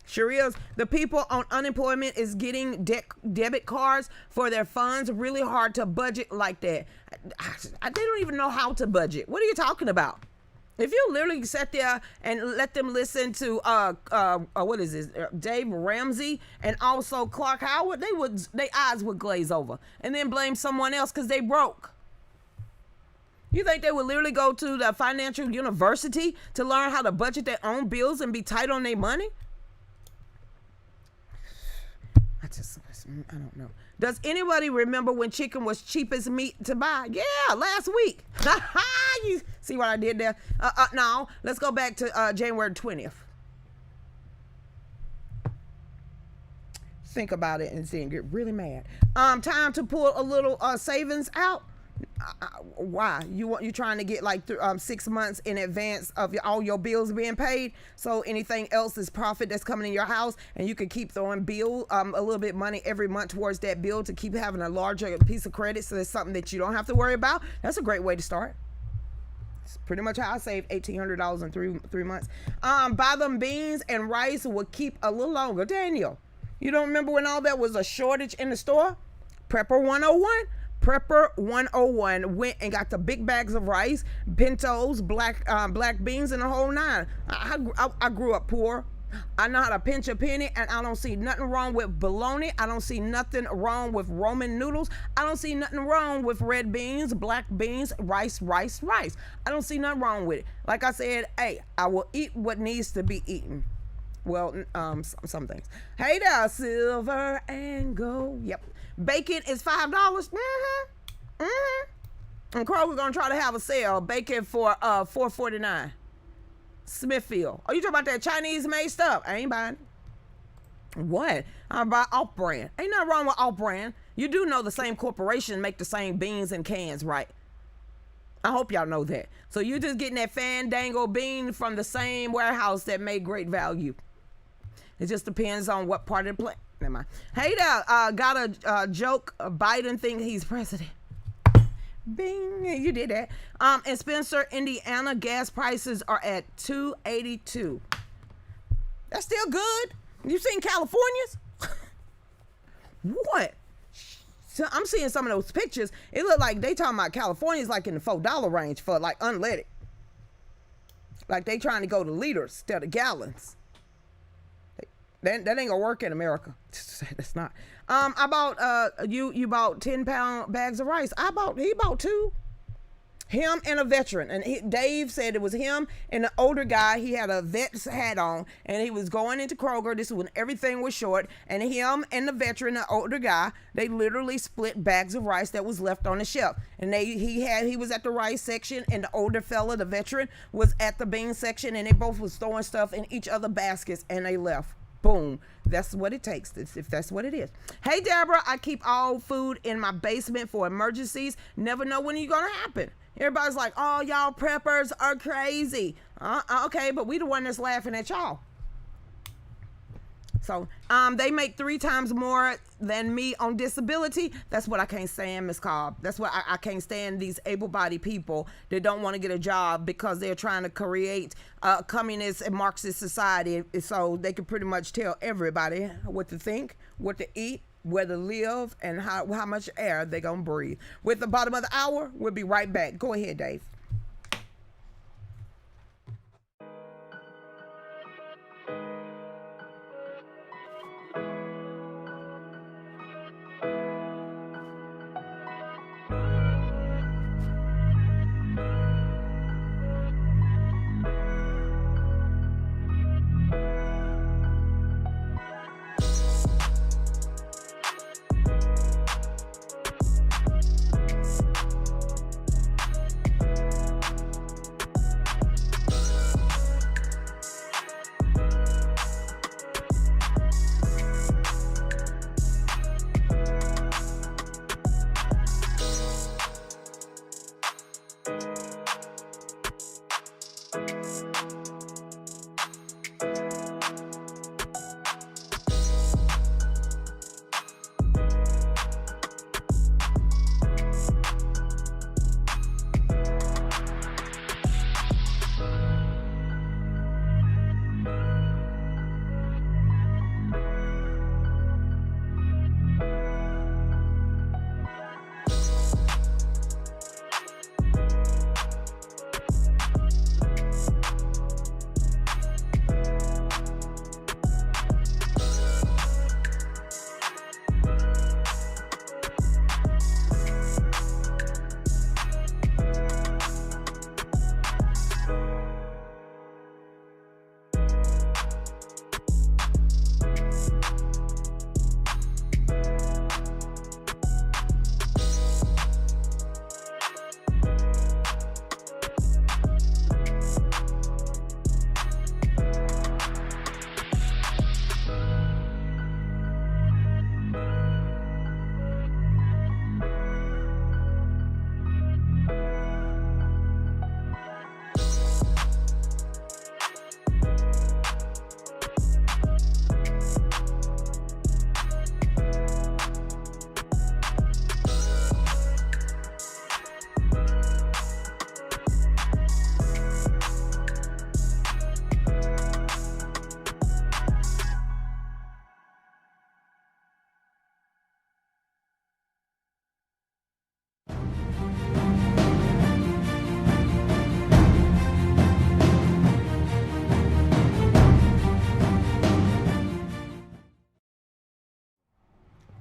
Sure is. The people on unemployment is getting debit cards for their funds. Really hard to budget like that. They don't even know how to budget. What are you talking about? If you literally sat there and let them listen to what is this, Dave Ramsey and also Clark Howard, their eyes would glaze over and then blame someone else because they broke. You think they would literally go to the financial university to learn how to budget their own bills and be tight on their money? I don't know. Does anybody remember when chicken was cheapest meat to buy? Yeah, last week. You see what I did there? No, let's go back to January 20th. Think about it and then get really mad. Time to pull a little savings out. Why? You trying to get like 6 months in advance of all your bills being paid, so anything else is profit that's coming in your house, and you can keep throwing a little bit money every month towards that bill to keep having a larger piece of credit, so it's something that you don't have to worry about. That's a great way to start. It's pretty much how I saved $1,800 in three months. Buy them beans and rice will keep a little longer. Daniel, you don't remember when all that was a shortage in the store? Prepper 101. Prepper 101 went and got the big bags of rice, pintos, black beans, and the whole nine. I grew up poor. I know how to pinch a penny, and I don't see nothing wrong with bologna. I don't see nothing wrong with Roman noodles. I don't see nothing wrong with red beans, black beans, rice. I don't see nothing wrong with it. Like I said, hey, I will eat what needs to be eaten. Well, some things. Hey there, silver and gold. Yep. Bacon is $5. And Kroger's gonna try to have a sale. Bacon for $4.49. Smithfield. Oh, you talking about that Chinese made stuff? I ain't buying it. What? I buy off-brand. Ain't nothing wrong with off-brand. You do know the same corporation make the same beans and cans, right? I hope y'all know that. So you're just getting that Fandango bean from the same warehouse that made Great Value. It just depends on what part of the plant. Never mind. Hey there, got a joke. Biden think he's president. Bing, you did that. In Spencer, Indiana, gas prices are at $2.82. That's still good. You seen California's? What? So I'm seeing some of those pictures. It look like they talking about California's like in the $4 range for like unleaded. Like they trying to go to liters instead of gallons. That ain't gonna work in America. That's not. I bought you bought 10-pound bags of rice. He bought 2. Him and a veteran. And Dave said it was him and the older guy. He had a vet's hat on and he was going into Kroger. This is when everything was short. And him and the veteran, the older guy, they literally split bags of rice that was left on the shelf. And he was at the rice section and the older fella, the veteran, was at the bean section, and they both was throwing stuff in each other baskets and they left. Boom. That's what it takes, if that's what it is. Hey, Deborah, I keep all food in my basement for emergencies. Never know when you're going to happen. Everybody's like, oh, y'all preppers are crazy. Okay, but we the one that's laughing at y'all. So they make 3 times more than me on disability. That's what I can't stand, Miss Cobb. That's what I can't stand, these able-bodied people that don't want to get a job because they're trying to create a communist and Marxist society, so they can pretty much tell everybody what to think, what to eat, where to live, and how much air they're going to breathe. With the bottom of the hour, we'll be right back. Go ahead, Dave.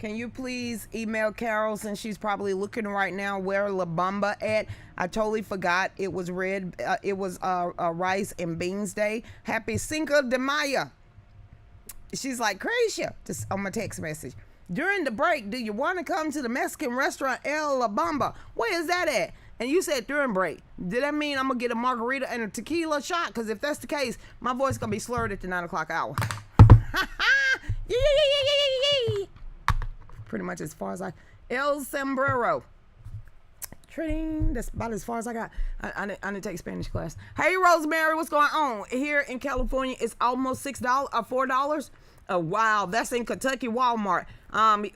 Can you please email Carol, since she's probably looking right now, where La Bamba at? I totally forgot. It was rice and beans day. Happy Cinco de Mayo. She's like, crazy. Just on my text message. During the break, do you want to come to the Mexican restaurant El La Bamba? Where is that at? And you said during break. Did that mean I'm going to get a margarita and a tequila shot? Because if that's the case, my voice going to be slurred at the 9 o'clock hour. Pretty much as far as El Sombrero. Trading, that's about as far as I got. I didn't take Spanish class. Hey, Rosemary, what's going on? Here in California, it's almost $4. Oh, wow, that's in Kentucky Walmart.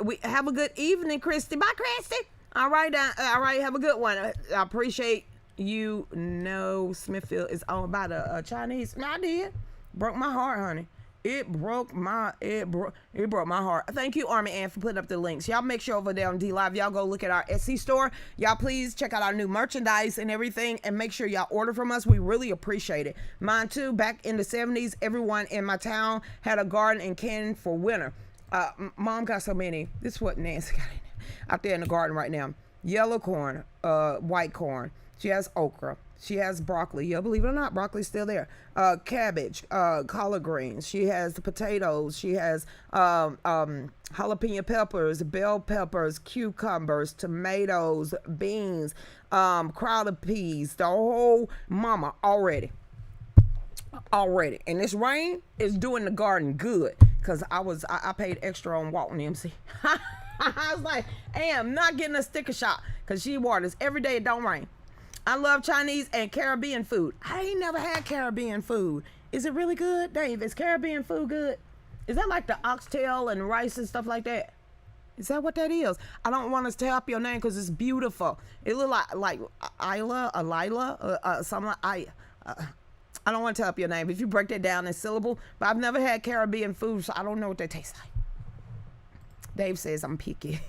We have a good evening, Christy. Bye, Christy. All right, have a good one. I appreciate you. No, Smithfield is all about a Chinese. I did. Broke my heart, honey. It broke my heart. Thank you, Army Ann, for putting up the links. Y'all make sure over there on D-Live, y'all go look at our Etsy store. Y'all please check out our new merchandise and everything, and make sure y'all order from us. We really appreciate it. Mine too. Back in the 70s, everyone in my town had a garden and canned for winter. Mom got so many. This is what Nancy got out there in the garden right now. Yellow corn, white corn. She has okra. She has broccoli. Yeah, believe it or not, broccoli's still there. Cabbage, collard greens. She has the potatoes. She has jalapeno peppers, bell peppers, cucumbers, tomatoes, beans, crowded peas. The whole mama already. And this rain is doing the garden good, because I paid extra on Walton MC. I was like, hey, I'm not getting a sticker shot, because she waters every day. It don't rain. I love Chinese and Caribbean food. I ain't never had Caribbean food. Is it really good, Dave? Is Caribbean food good? Is that like the oxtail and rice and stuff like that? Is that what that is? I don't want us to help your name because it's beautiful. It look like Lila, something like I don't want to tell up your name if you break that down in syllable. But I've never had Caribbean food, so I don't know what they taste like. Dave says I'm picky.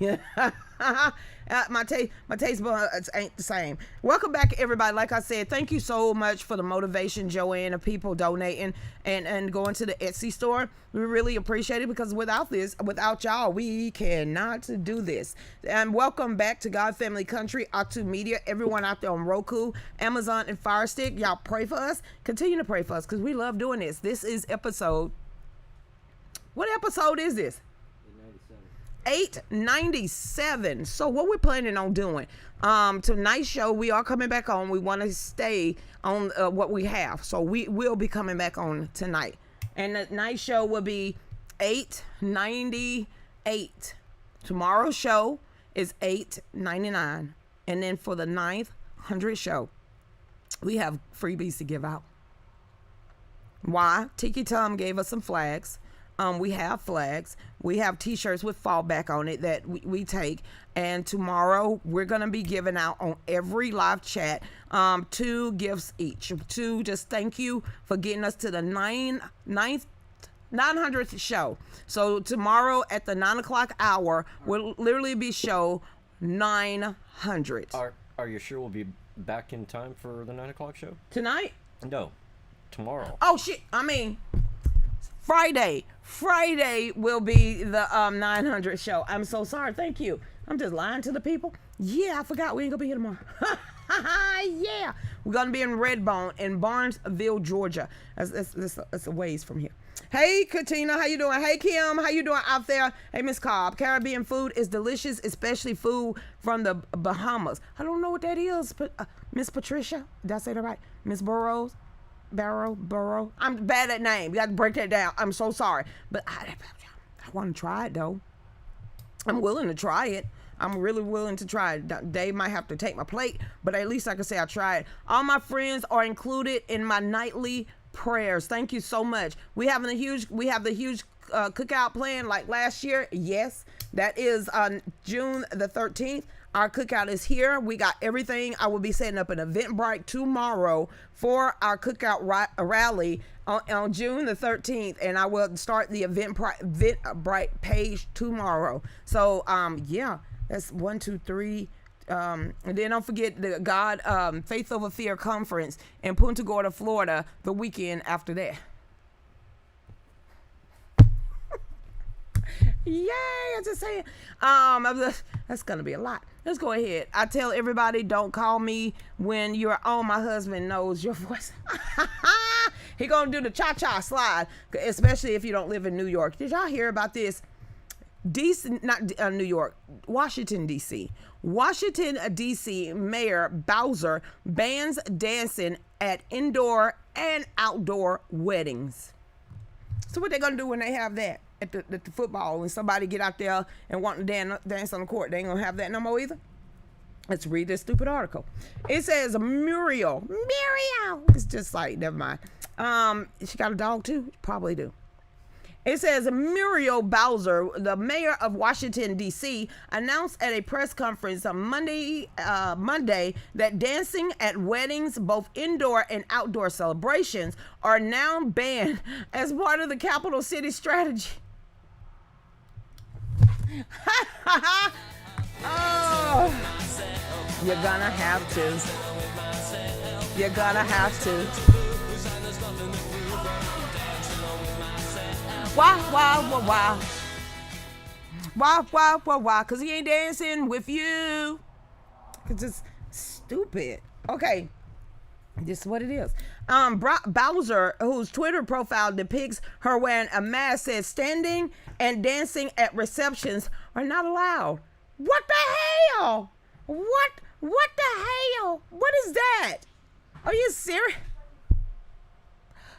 My taste buds ain't the same. Welcome back, everybody. Like I said, thank you so much for the motivation, Joanne, of people donating and going to the Etsy store. We really appreciate it, because without y'all, we cannot do this. And welcome back to God Family Country, OTTU Media. Everyone out there on Roku, Amazon, and Fire Stick, y'all pray for us. Continue to pray for us, because we love doing this. This is episode. What episode is this? 897. So what we're planning on doing tonight's show, we are coming back on. We want to stay on what we have, so we will be coming back on tonight, and the night show will be 898. Tomorrow's show is 899, and then for the 900 show, we have freebies to give out. Why? Tiki Tom gave us some flags. We have flags. We have t-shirts with fallback on it that we take. And tomorrow we're going to be giving out on every live chat 2 gifts each. 2, just thank you for getting us to the 900th show. So tomorrow at the 9 o'clock hour will literally be show 900. Are you sure we'll be back in time for the 9 o'clock show? Tonight? No, tomorrow. Oh, shit. I mean... Friday will be the 900 show. I'm so sorry. Thank you. I'm just lying to the people. Yeah, I forgot we ain't gonna be here tomorrow. Yeah, we're gonna be in Redbone in Barnesville, Georgia. That's a ways from here. Hey, Katina, how you doing? Hey, Kim, how you doing out there? Hey, Miss Cobb. Caribbean food is delicious, especially food from the Bahamas. I don't know what that is, but Miss Patricia, did I say that right? Miss Burrows. Burrow. I'm bad at names. You got to break that down. I'm so sorry. But I want to try it, though. I'm willing to try it. I'm really willing to try it. Dave might have to take my plate, but at least I can say I tried. All my friends are included in my nightly prayers. Thank you so much. We have the huge cookout plan like last year. Yes, that is on June the 13th. Our cookout is here. We got everything. I will be setting up an Eventbrite tomorrow for our cookout rally on June the 13th, and I will start the Eventbrite page tomorrow. So yeah, that's 1, 2, 3. And then don't forget the God Faith Over Fear conference in Punta Gorda, Florida, the weekend after that. Yay, I'm just saying. That's gonna be a lot. Let's go ahead. I tell everybody, don't call me when you're on. My husband knows your voice. He gonna do the cha-cha slide, especially if you don't live in New York. Did y'all hear about this? DC, not New York, Washington, D.C. Washington, D.C. Mayor Bowser bans dancing at indoor and outdoor weddings. So what they gonna do when they have that at the football, when somebody get out there and want to dance on the court? They ain't gonna have that no more either. Let's read this stupid article. It says Muriel. It's just like, never mind. She got a dog too? Probably do. It says Muriel Bowser, the mayor of Washington, D.C., announced at a press conference on Monday that dancing at weddings, both indoor and outdoor celebrations, are now banned as part of the capital city strategy. Oh, you're gonna have to. You're gonna have to. Why? Because he ain't dancing with you. It's just stupid. Okay, this is what it is. Bowser, whose Twitter profile depicts her wearing a mask, says standing and dancing at receptions are not allowed. What the hell? What the hell? What is that? Are you serious?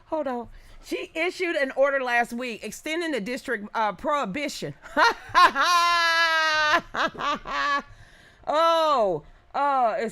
Hold on. She issued an order last week extending the district prohibition.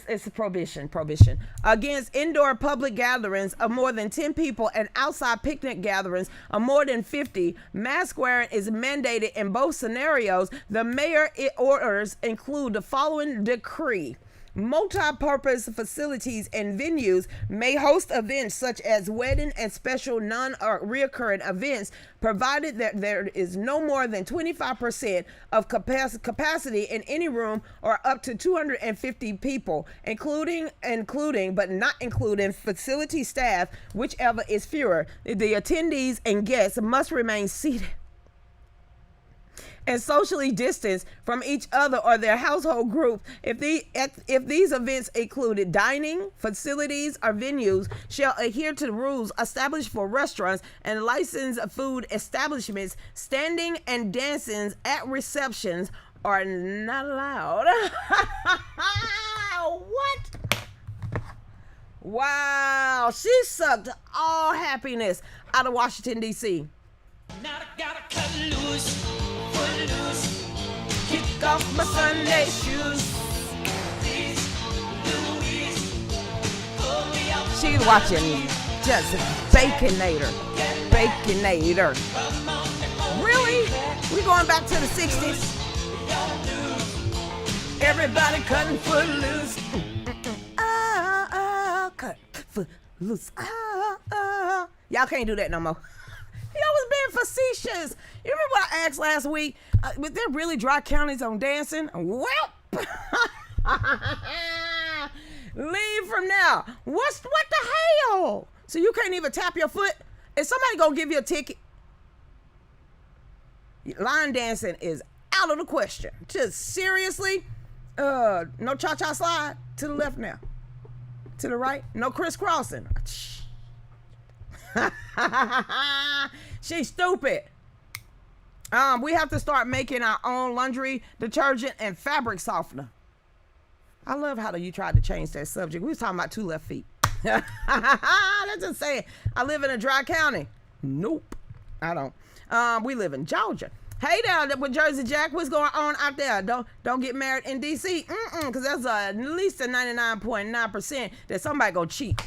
It's a prohibition against indoor public gatherings of more than 10 people and outside picnic gatherings of more than 50. Mask wearing is mandated in both scenarios. The mayor orders include the following decree. Multi-purpose facilities and venues may host events such as wedding and special non-reoccurring events, provided that there is no more than 25% of capacity in any room or up to 250 people, including but not including facility staff, whichever is fewer. The attendees and guests must remain seated and socially distanced from each other or their household group. If these events included dining facilities or venues, shall adhere to the rules established for restaurants and licensed food establishments. Standing and dancing at receptions are not allowed. What? Wow, she sucked all happiness out of Washington, D.C. Now I gotta cut loose, foot loose. Kick off my Sunday shoes. Please, Louise, pull me up. She's watching just Baconator. Really? We going back to the 60s? Everybody cutting foot loose. Cut foot loose. Y'all can't do that no more. He was being facetious. You remember what I asked last week? Was there really dry counties on dancing? Well, leave from now. What the hell? So you can't even tap your foot? Is somebody gonna give you a ticket? Line dancing is out of the question. Just seriously, no cha-cha slide to the left now. To the right, no crisscrossing. She's stupid. We have to start making our own laundry detergent and fabric softener. I love how you tried to change that subject. We was talking about 2 left feet. That's just saying. I live in a dry county. Nope, I don't. We live in Georgia. Hey down there with Jersey Jack, what's going on out there? Don't get married in DC, because that's at least a 99.9% that somebody gonna cheat.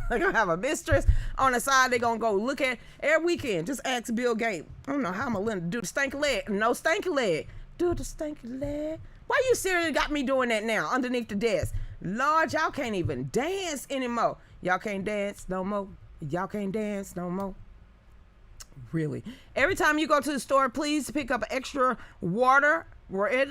They're gonna have a mistress on the side. They're gonna go look at every weekend. Just ask Bill Gates. I don't know how Melinda do the stanky leg. No stanky leg. Do the stanky leg. Why you seriously got me doing that now underneath the desk? Lord, y'all can't even dance anymore. Y'all can't dance no more. Y'all can't dance no more. Really. Every time you go to the store, please pick up extra water, rice,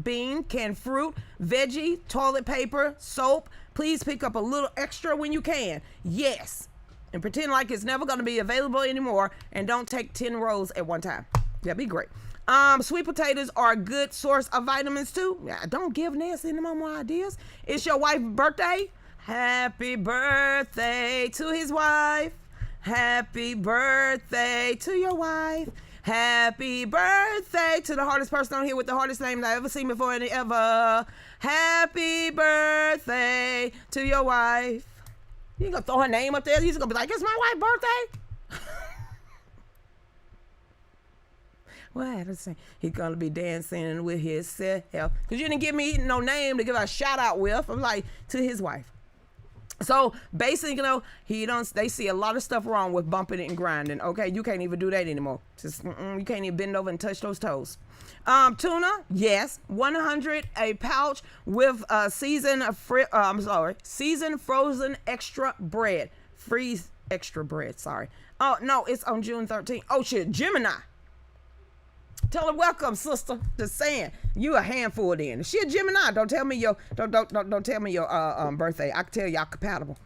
bean, canned fruit, veggie, toilet paper, soap. Please pick up a little extra when you can. Yes. and pretend like it's never going to be available anymore, and don't take 10 rolls at one time. That'd be great. Sweet potatoes are a good source of vitamins too. Don't give Nancy any more ideas. It's your wife's birthday. Happy birthday to his wife. Happy birthday to your wife. Happy birthday to the hardest person on here with the hardest name that I've ever seen before and ever. Happy birthday to your wife. You gonna throw her name up there? You're gonna be like, it's my wife's birthday? What happens? He's gonna be dancing with himself. Because you didn't give me no name to give a shout out with. I'm like, to his wife. So basically, they see a lot of stuff wrong with bumping it and grinding. Okay, you can't even do that anymore. Just you can't even bend over and touch those toes. Tuna, yes, 100 a pouch with seasoned frozen extra bread. Freeze extra bread. Sorry. Oh no, it's on June 13th. Oh shit, Gemini. Tell her welcome, sister. Just saying, you a handful then. If she a Gemini, don't tell me your birthday. I can tell y'all compatible.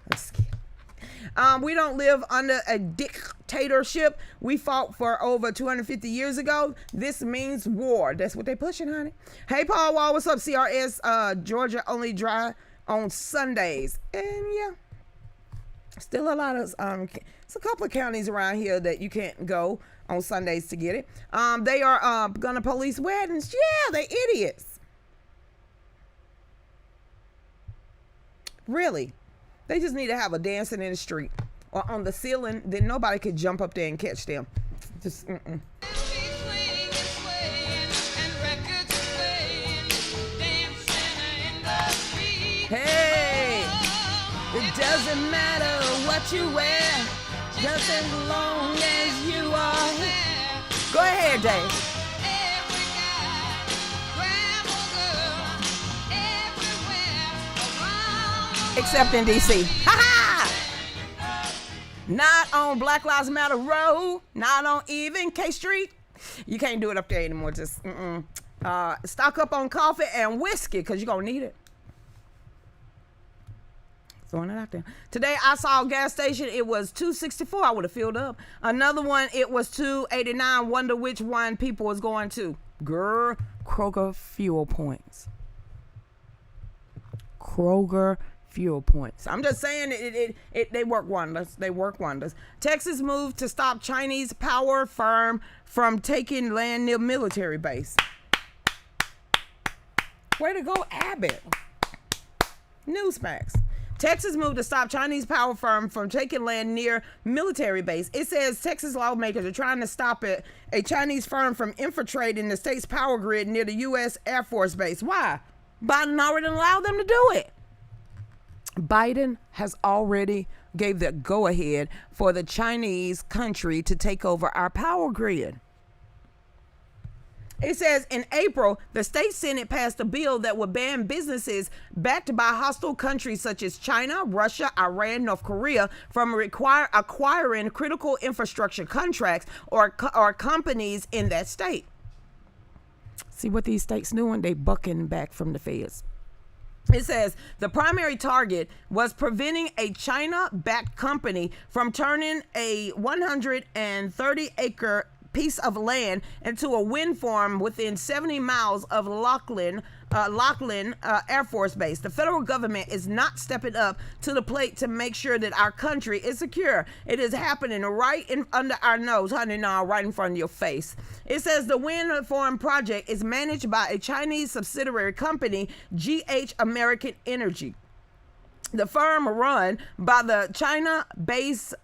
We don't live under a dictatorship. We fought for over 250 years ago. This means war. That's what they pushing, honey. Hey, Paul Wall, what's up? CRS, Georgia only dry on Sundays. And yeah, still a lot of it's a couple of counties around here that you can't go on Sundays to get it. They are gonna police weddings. Yeah, they idiots. Really. They just need to have a dancing in the street or on the ceiling. Then nobody could jump up there and catch them. Just Hey, it doesn't matter what you wear, just as long as you are here. Go ahead, Dave. Except in DC. Ha ha! Not on Black Lives Matter Road. Not on even K Street. You can't do it up there anymore. Just stock up on coffee and whiskey because you're going to need it. Throwing it out there. Today I saw a gas station. It was $2.64. I would have filled up. Another one, it was $2.89. Wonder which one people was going to. Grr, Kroger fuel points. Kroger fuel points. I'm just saying they work wonders. They work wonders. Texas moved to stop Chinese power firm from taking land near military base. Way to go, Abbott. Newsmax. Texas moved to stop Chinese power firm from taking land near military base. It says Texas lawmakers are trying to stop a Chinese firm from infiltrating the state's power grid near the U.S. Air Force Base. Why? Biden already allowed them to do it. Biden has already gave the go-ahead for the Chinese country to take over our power grid. It says in April, the state Senate passed a bill that would ban businesses backed by hostile countries such as China, Russia, Iran, North Korea from acquiring critical infrastructure contracts or companies in that state. See what these states doing? They bucking back from the feds. It says the primary target was preventing a China-backed company from turning a 130-acre piece of land into a wind farm within 70 miles of Laughlin Air Force Base. The federal government is not stepping up to the plate to make sure that our country is secure. It is happening right under our nose, honey, now right in front of your face. It says the wind farm project is managed by a Chinese subsidiary company, GH American Energy. The firm run by the China-based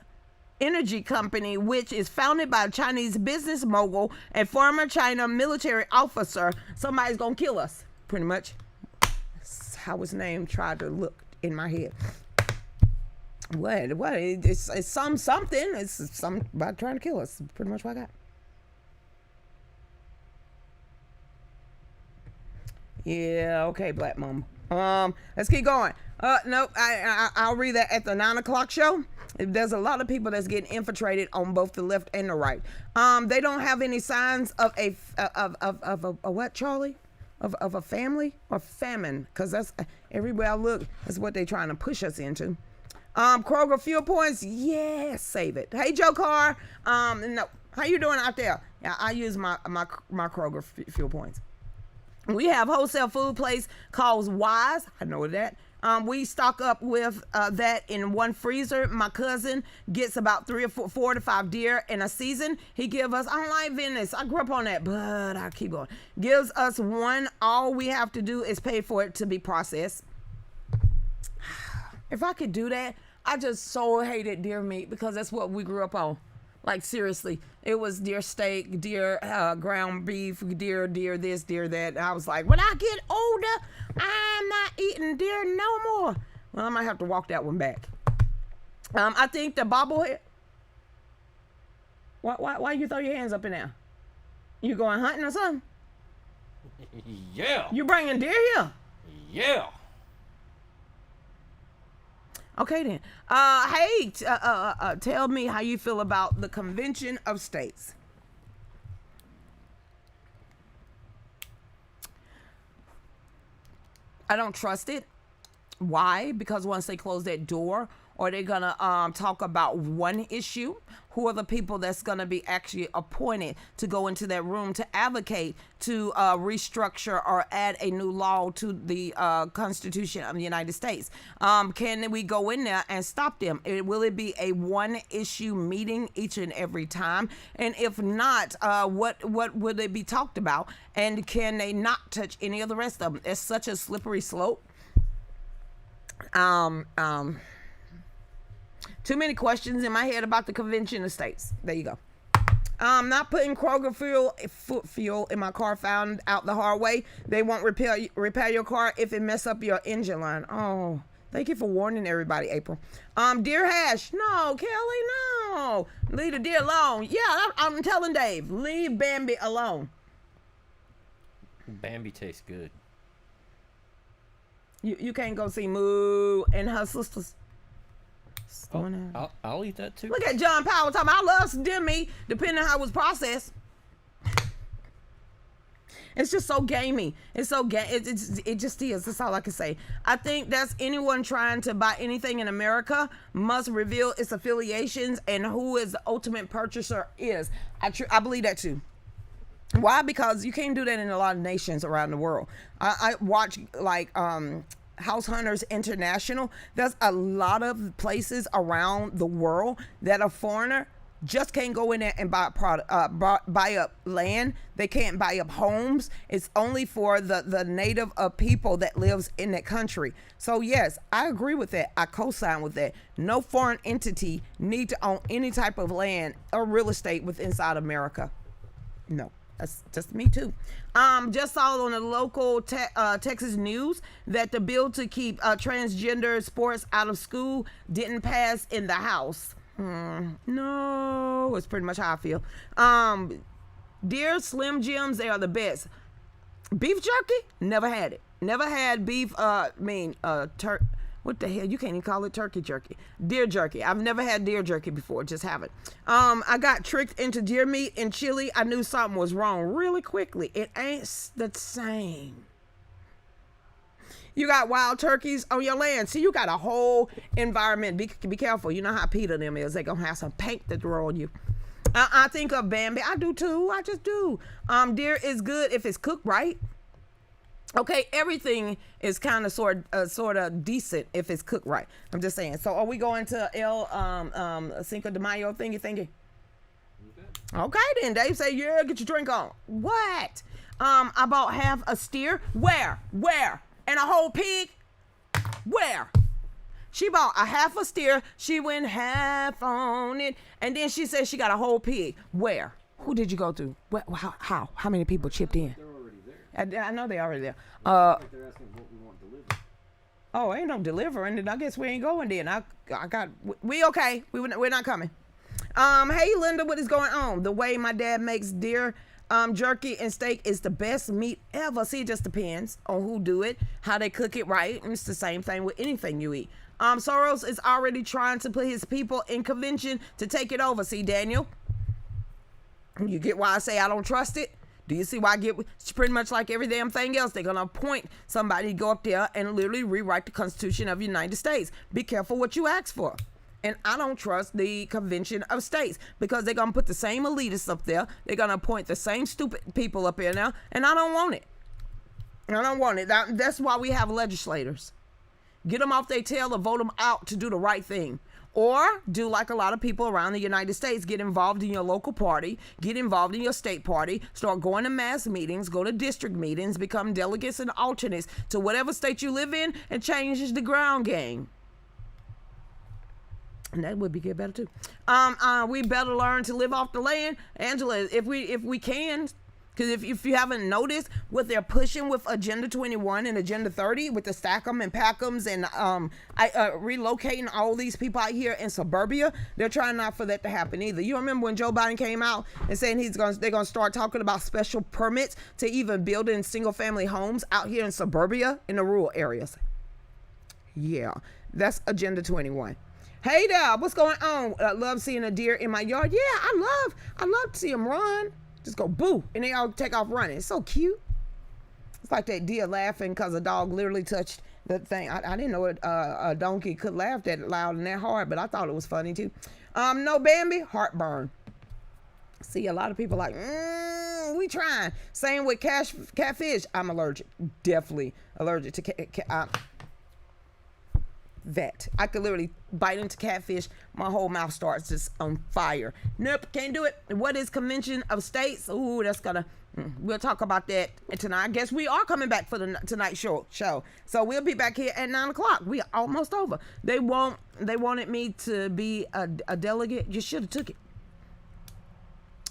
energy company, which is founded by a Chinese business mogul and former China military officer. Somebody's gonna kill us, pretty much. That's how his name tried to look in my head. What? It's something. It's somebody trying to kill us. Pretty much what I got. Yeah. Okay, Black Mama. Let's keep going. Nope. I'll read that at the 9 o'clock show. There's a lot of people that's getting infiltrated on both the left and the right. They don't have any signs of a what, Charlie? Of a family or famine, because that's everywhere I look. That's what they're trying to push us into. Kroger fuel points, yes, save it. Hey, Joe Carr, no, how you doing out there? Yeah, I use my Kroger fuel points. We have wholesale food place called Wise. I know that. We stock up with that in one freezer. My cousin gets about 4 to 5 deer in a season. He give us, I don't like Venice. I grew up on that, but I keep going. Gives us one. All we have to do is pay for it to be processed. If I could do that, I just so hated deer meat because that's what we grew up on. Like, seriously, it was deer steak, deer ground beef, deer this, deer that. I was like, when I get older, I'm not eating deer no more. Well, I might have to walk that one back. I think the bobblehead. Why you throw your hands up in there? You going hunting or something? Yeah. You bringing deer here? Yeah. Okay then. Hey, tell me how you feel about the Convention of States. I don't trust it. Why? Because once they close that door, or they're gonna talk about one issue, who are the people that's gonna be actually appointed to go into that room to advocate to restructure or add a new law to the Constitution of the United States? Can we go in there and stop them? Will it be a one issue meeting each and every time? And if not, what would it be talked about? And can they not touch any of the rest of them? It's such a slippery slope. Too many questions in my head about the Convention of States. There you go. Not putting Kroger fuel in my car, found out the hard way. They won't repair your car if it mess up your engine line. Oh, thank you for warning everybody, April. Deer hash. No, Kelly, no. Leave the deer alone. Yeah, I'm telling Dave, leave Bambi alone. Bambi tastes good. You can't go see Moo and her sisters. I'll eat that too. Look at John Powell talking about, I love some deer meat, depending on how it was processed. It's just so gamey. It's so it just is. That's all I can say. I think that's anyone trying to buy anything in America must reveal its affiliations and who is the ultimate purchaser is. I believe that too. Why? Because you can't do that in a lot of nations around the world. I watch like House Hunters International. There's a lot of places around the world that a foreigner just can't go in there and buy up land. They can't buy up homes. It's only for the native people that lives in that country. So yes, I agree with that. I co-sign with that. No foreign entity need to own any type of land or real estate within inside America. No. That's just me too. Just saw on the local Texas news that the bill to keep transgender sports out of school didn't pass in the House. No, it's pretty much how I feel. Dear Slim Jims, they are the best. Beef jerky? Never had it. Never had beef. What the hell? You can't even call it turkey jerky. Deer jerky. I've never had deer jerky before. Just haven't. I got tricked into deer meat in Chile. I knew something was wrong really quickly. It ain't the same. You got wild turkeys on your land. See, you got a whole environment. Be careful. You know how PETA them is. They gonna have some paint to throw on you. I think of Bambi. I do too. I just do. Deer is good if it's cooked right. Okay, everything is kind of sort of decent if it's cooked right. I'm just saying. So are we going to Cinco de Mayo thingy? Okay then. Dave say, yeah, get your drink on. What? I bought half a steer. Where? And a whole pig? Where? She bought a half a steer. She went half on it. And then she said she got a whole pig. Where? Who did you go through? How? How many people chipped in? I know they already there. They're asking what we want delivered. Oh, ain't no delivering. Then I guess we ain't going then. We okay. We're not coming. Hey Linda, what is going on? The way my dad makes deer jerky and steak is the best meat ever. See, it just depends on who do it, how they cook it right. And it's the same thing with anything you eat. Soros is already trying to put his people in convention to take it over. See, Daniel, you get why I say I don't trust it? Do you see why it's pretty much like every damn thing else? They're going to appoint somebody to go up there and literally rewrite the Constitution of the United States. Be careful what you ask for. And I don't trust the Convention of States because they're going to put the same elitists up there. They're going to appoint the same stupid people up here now. And I don't want it. I don't want it. That's why we have legislators. Get them off their tail or vote them out to do the right thing. Or do like a lot of people around the United States, get involved in your local party, get involved in your state party, start going to mass meetings, go to district meetings, become delegates and alternates to whatever state you live in, and change the ground game. And that would be good better too. We better learn to live off the land, Angela, if we can. Because if you haven't noticed what they're pushing with Agenda 21 and Agenda 30 with the stack 'em and pack 'ems and relocating all these people out here in suburbia, they're trying not for that to happen either. You remember when Joe Biden came out and saying they're going to start talking about special permits to even build in single family homes out here in suburbia in the rural areas? Yeah, that's Agenda 21. Hey there, what's going on? I love seeing a deer in my yard. Yeah, I love to see them run. Just go boo, and they all take off running. It's so cute. It's like that deer laughing because a dog literally touched the thing. I didn't know a donkey could laugh that loud and that hard, but I thought it was funny too. No Bambi, heartburn. See, a lot of people like, we trying. Same with catfish. I'm allergic. Definitely allergic to that. I could literally bite into catfish. My whole mouth starts just on fire. Nope, can't do it. What is Convention of States? Ooh, that's gonna, we'll talk about that tonight. I guess we are coming back for the tonight show. So we'll be back here at 9 o'clock. We are almost over. They wanted me to be a delegate. You should have took it.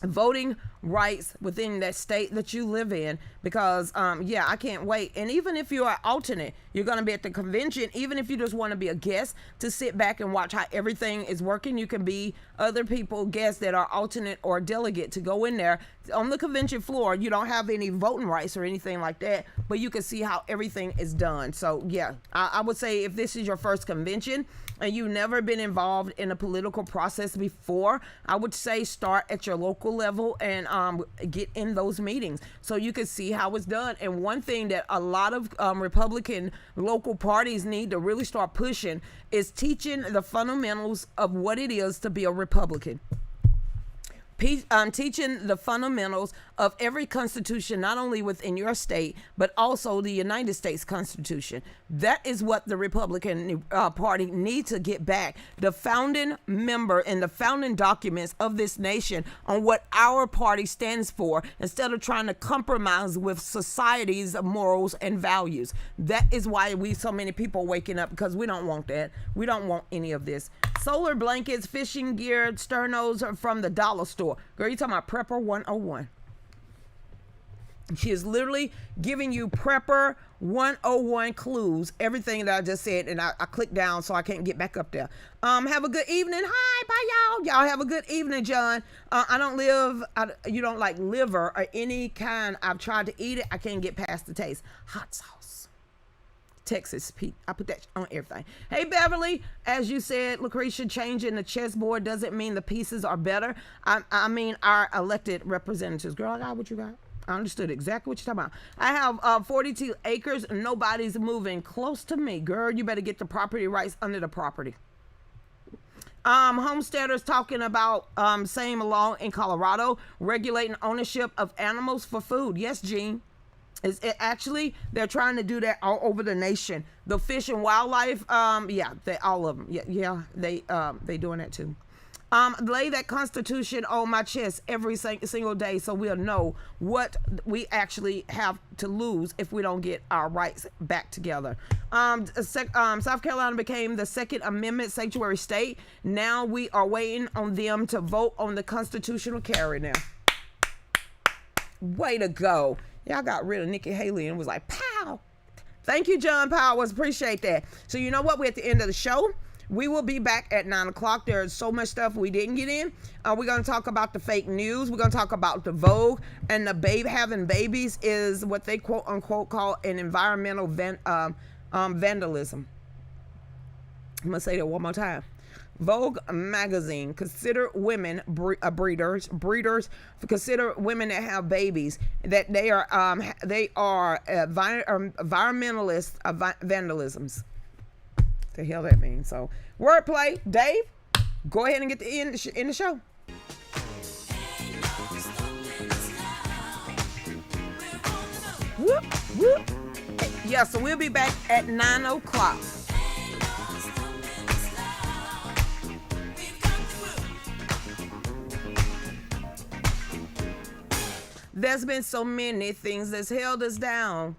Voting rights within that state that you live in, because I can't wait. And even if you're an alternate, you're going to be at the convention. Even if you just want to be a guest to sit back and watch how everything is working, you can be other people, guests that are alternate or delegate, to go in there on the convention floor. You don't have any voting rights or anything like that, but you can see how everything is done. So yeah, I would say if this is your first convention and you've never been involved in a political process before, I would say start at your local level and get in those meetings so you can see how it's done. And one thing that a lot of Republican local parties need to really start pushing is teaching the fundamentals of what it is to be a Republican. Teaching the fundamentals of every constitution, not only within your state, but also the United States Constitution. That is what the Republican Party needs to get back. The founding member and the founding documents of this nation on what our party stands for, instead of trying to compromise with society's morals and values. That is why so many people waking up, because we don't want that. We don't want any of this. Solar blankets, fishing gear, sternos from the dollar store. Girl, you talking about Prepper 101. She is literally giving you Prepper 101 clues, everything that I just said, and I clicked down so I can't get back up there. Have a good evening. Hi, bye y'all. Y'all have a good evening, John. You don't like liver or any kind. I've tried to eat it. I can't get past the taste. Hot sauce. Texas Pete. I put that on everything. Hey, Beverly, as you said, Lucretia, changing the chessboard doesn't mean the pieces are better. I mean our elected representatives. Girl, I got what you got. I understood exactly what you're talking about. I have 42 acres and nobody's moving close to me. Girl, you better get the property rights under the property. Homesteaders talking about same law in Colorado, regulating ownership of animals for food. Yes, Gene. Actually, they're trying to do that all over the nation. The Fish and Wildlife, all of them. They doing that too. Lay that Constitution on my chest every single day so we'll know what we actually have to lose if we don't get our rights back together. South Carolina became the Second Amendment sanctuary state. Now we are waiting on them to vote on the constitutional carry now. Way to go. Y'all got rid of Nikki Haley and was like, pow. Thank you, John Powers. Appreciate that. So you know what? We're at the end of the show. We will be back at 9 o'clock. There's so much stuff we didn't get in. We're going to talk about the fake news. We're going to talk about the Vogue, and the having babies is what they quote unquote call an environmental vandalism. I'm going to say that one more time. Vogue magazine, consider women breeders. Consider women that have babies that they are environmentalists, vandalisms. The hell that means. So wordplay, Dave. Go ahead and get the in the show. Whoop, whoop. Yeah, so we'll be back at 9 o'clock. There's been so many things that's held us down,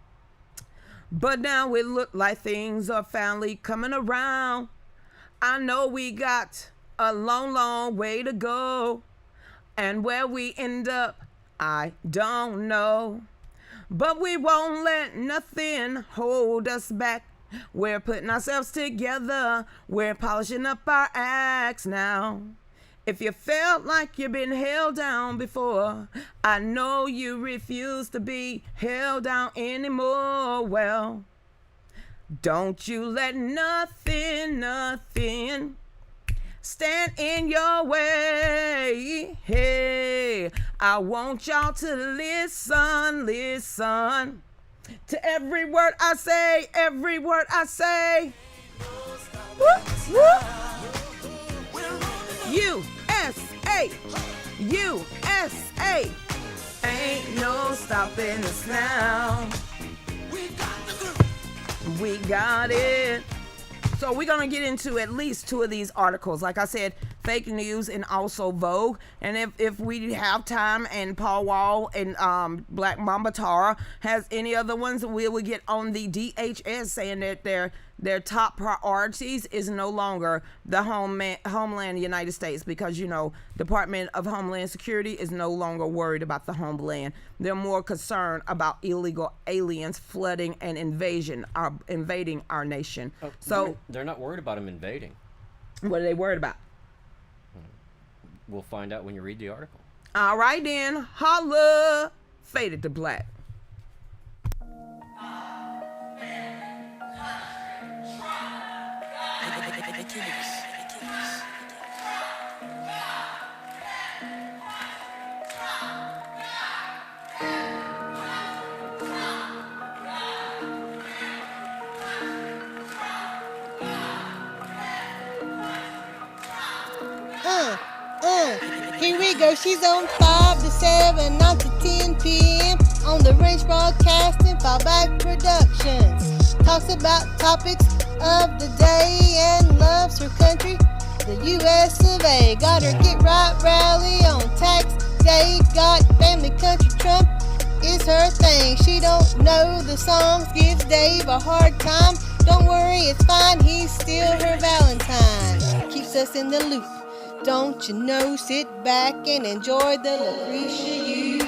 but now it look like things are finally coming around. I know we got a long, long way to go, and where we end up, I don't know. But we won't let nothing hold us back. We're putting ourselves together. We're polishing up our acts now. If you felt like you've been held down before, I know you refuse to be held down anymore. Well, don't you let nothing stand in your way. Hey, I want y'all to listen to every word I say, every word I say. Whoop, whoop. USA, USA, ain't no stopping us now. We got it. So we're going to get into at least two of these articles. Like I said, fake news and also Vogue. And if we have time and Paul Wall and Black Mamba Tara has any other ones, we will get on the DHS saying that their top priorities is no longer the homeland United States, because, you know, Department of Homeland Security is no longer worried about the homeland. They're more concerned about illegal aliens flooding and invading our nation. Oh, so they're not worried about them invading. What are they worried about? We'll find out when you read the article. All right then, holla. Faded to black. Here we go. She's on 5 to 7, 9 to 10 p.m. on the Range Broadcasting Fallback Productions. Talks about topics of the day and loves her country, the U.S. of A. Got her Get Right rally on tax day. Got Family Country Trump is her thing. She don't know the songs, gives Dave a hard time. Don't worry, it's fine, he's still her Valentine. Keeps us in the loop. Don't you know, sit back and enjoy the Lucretia Hughes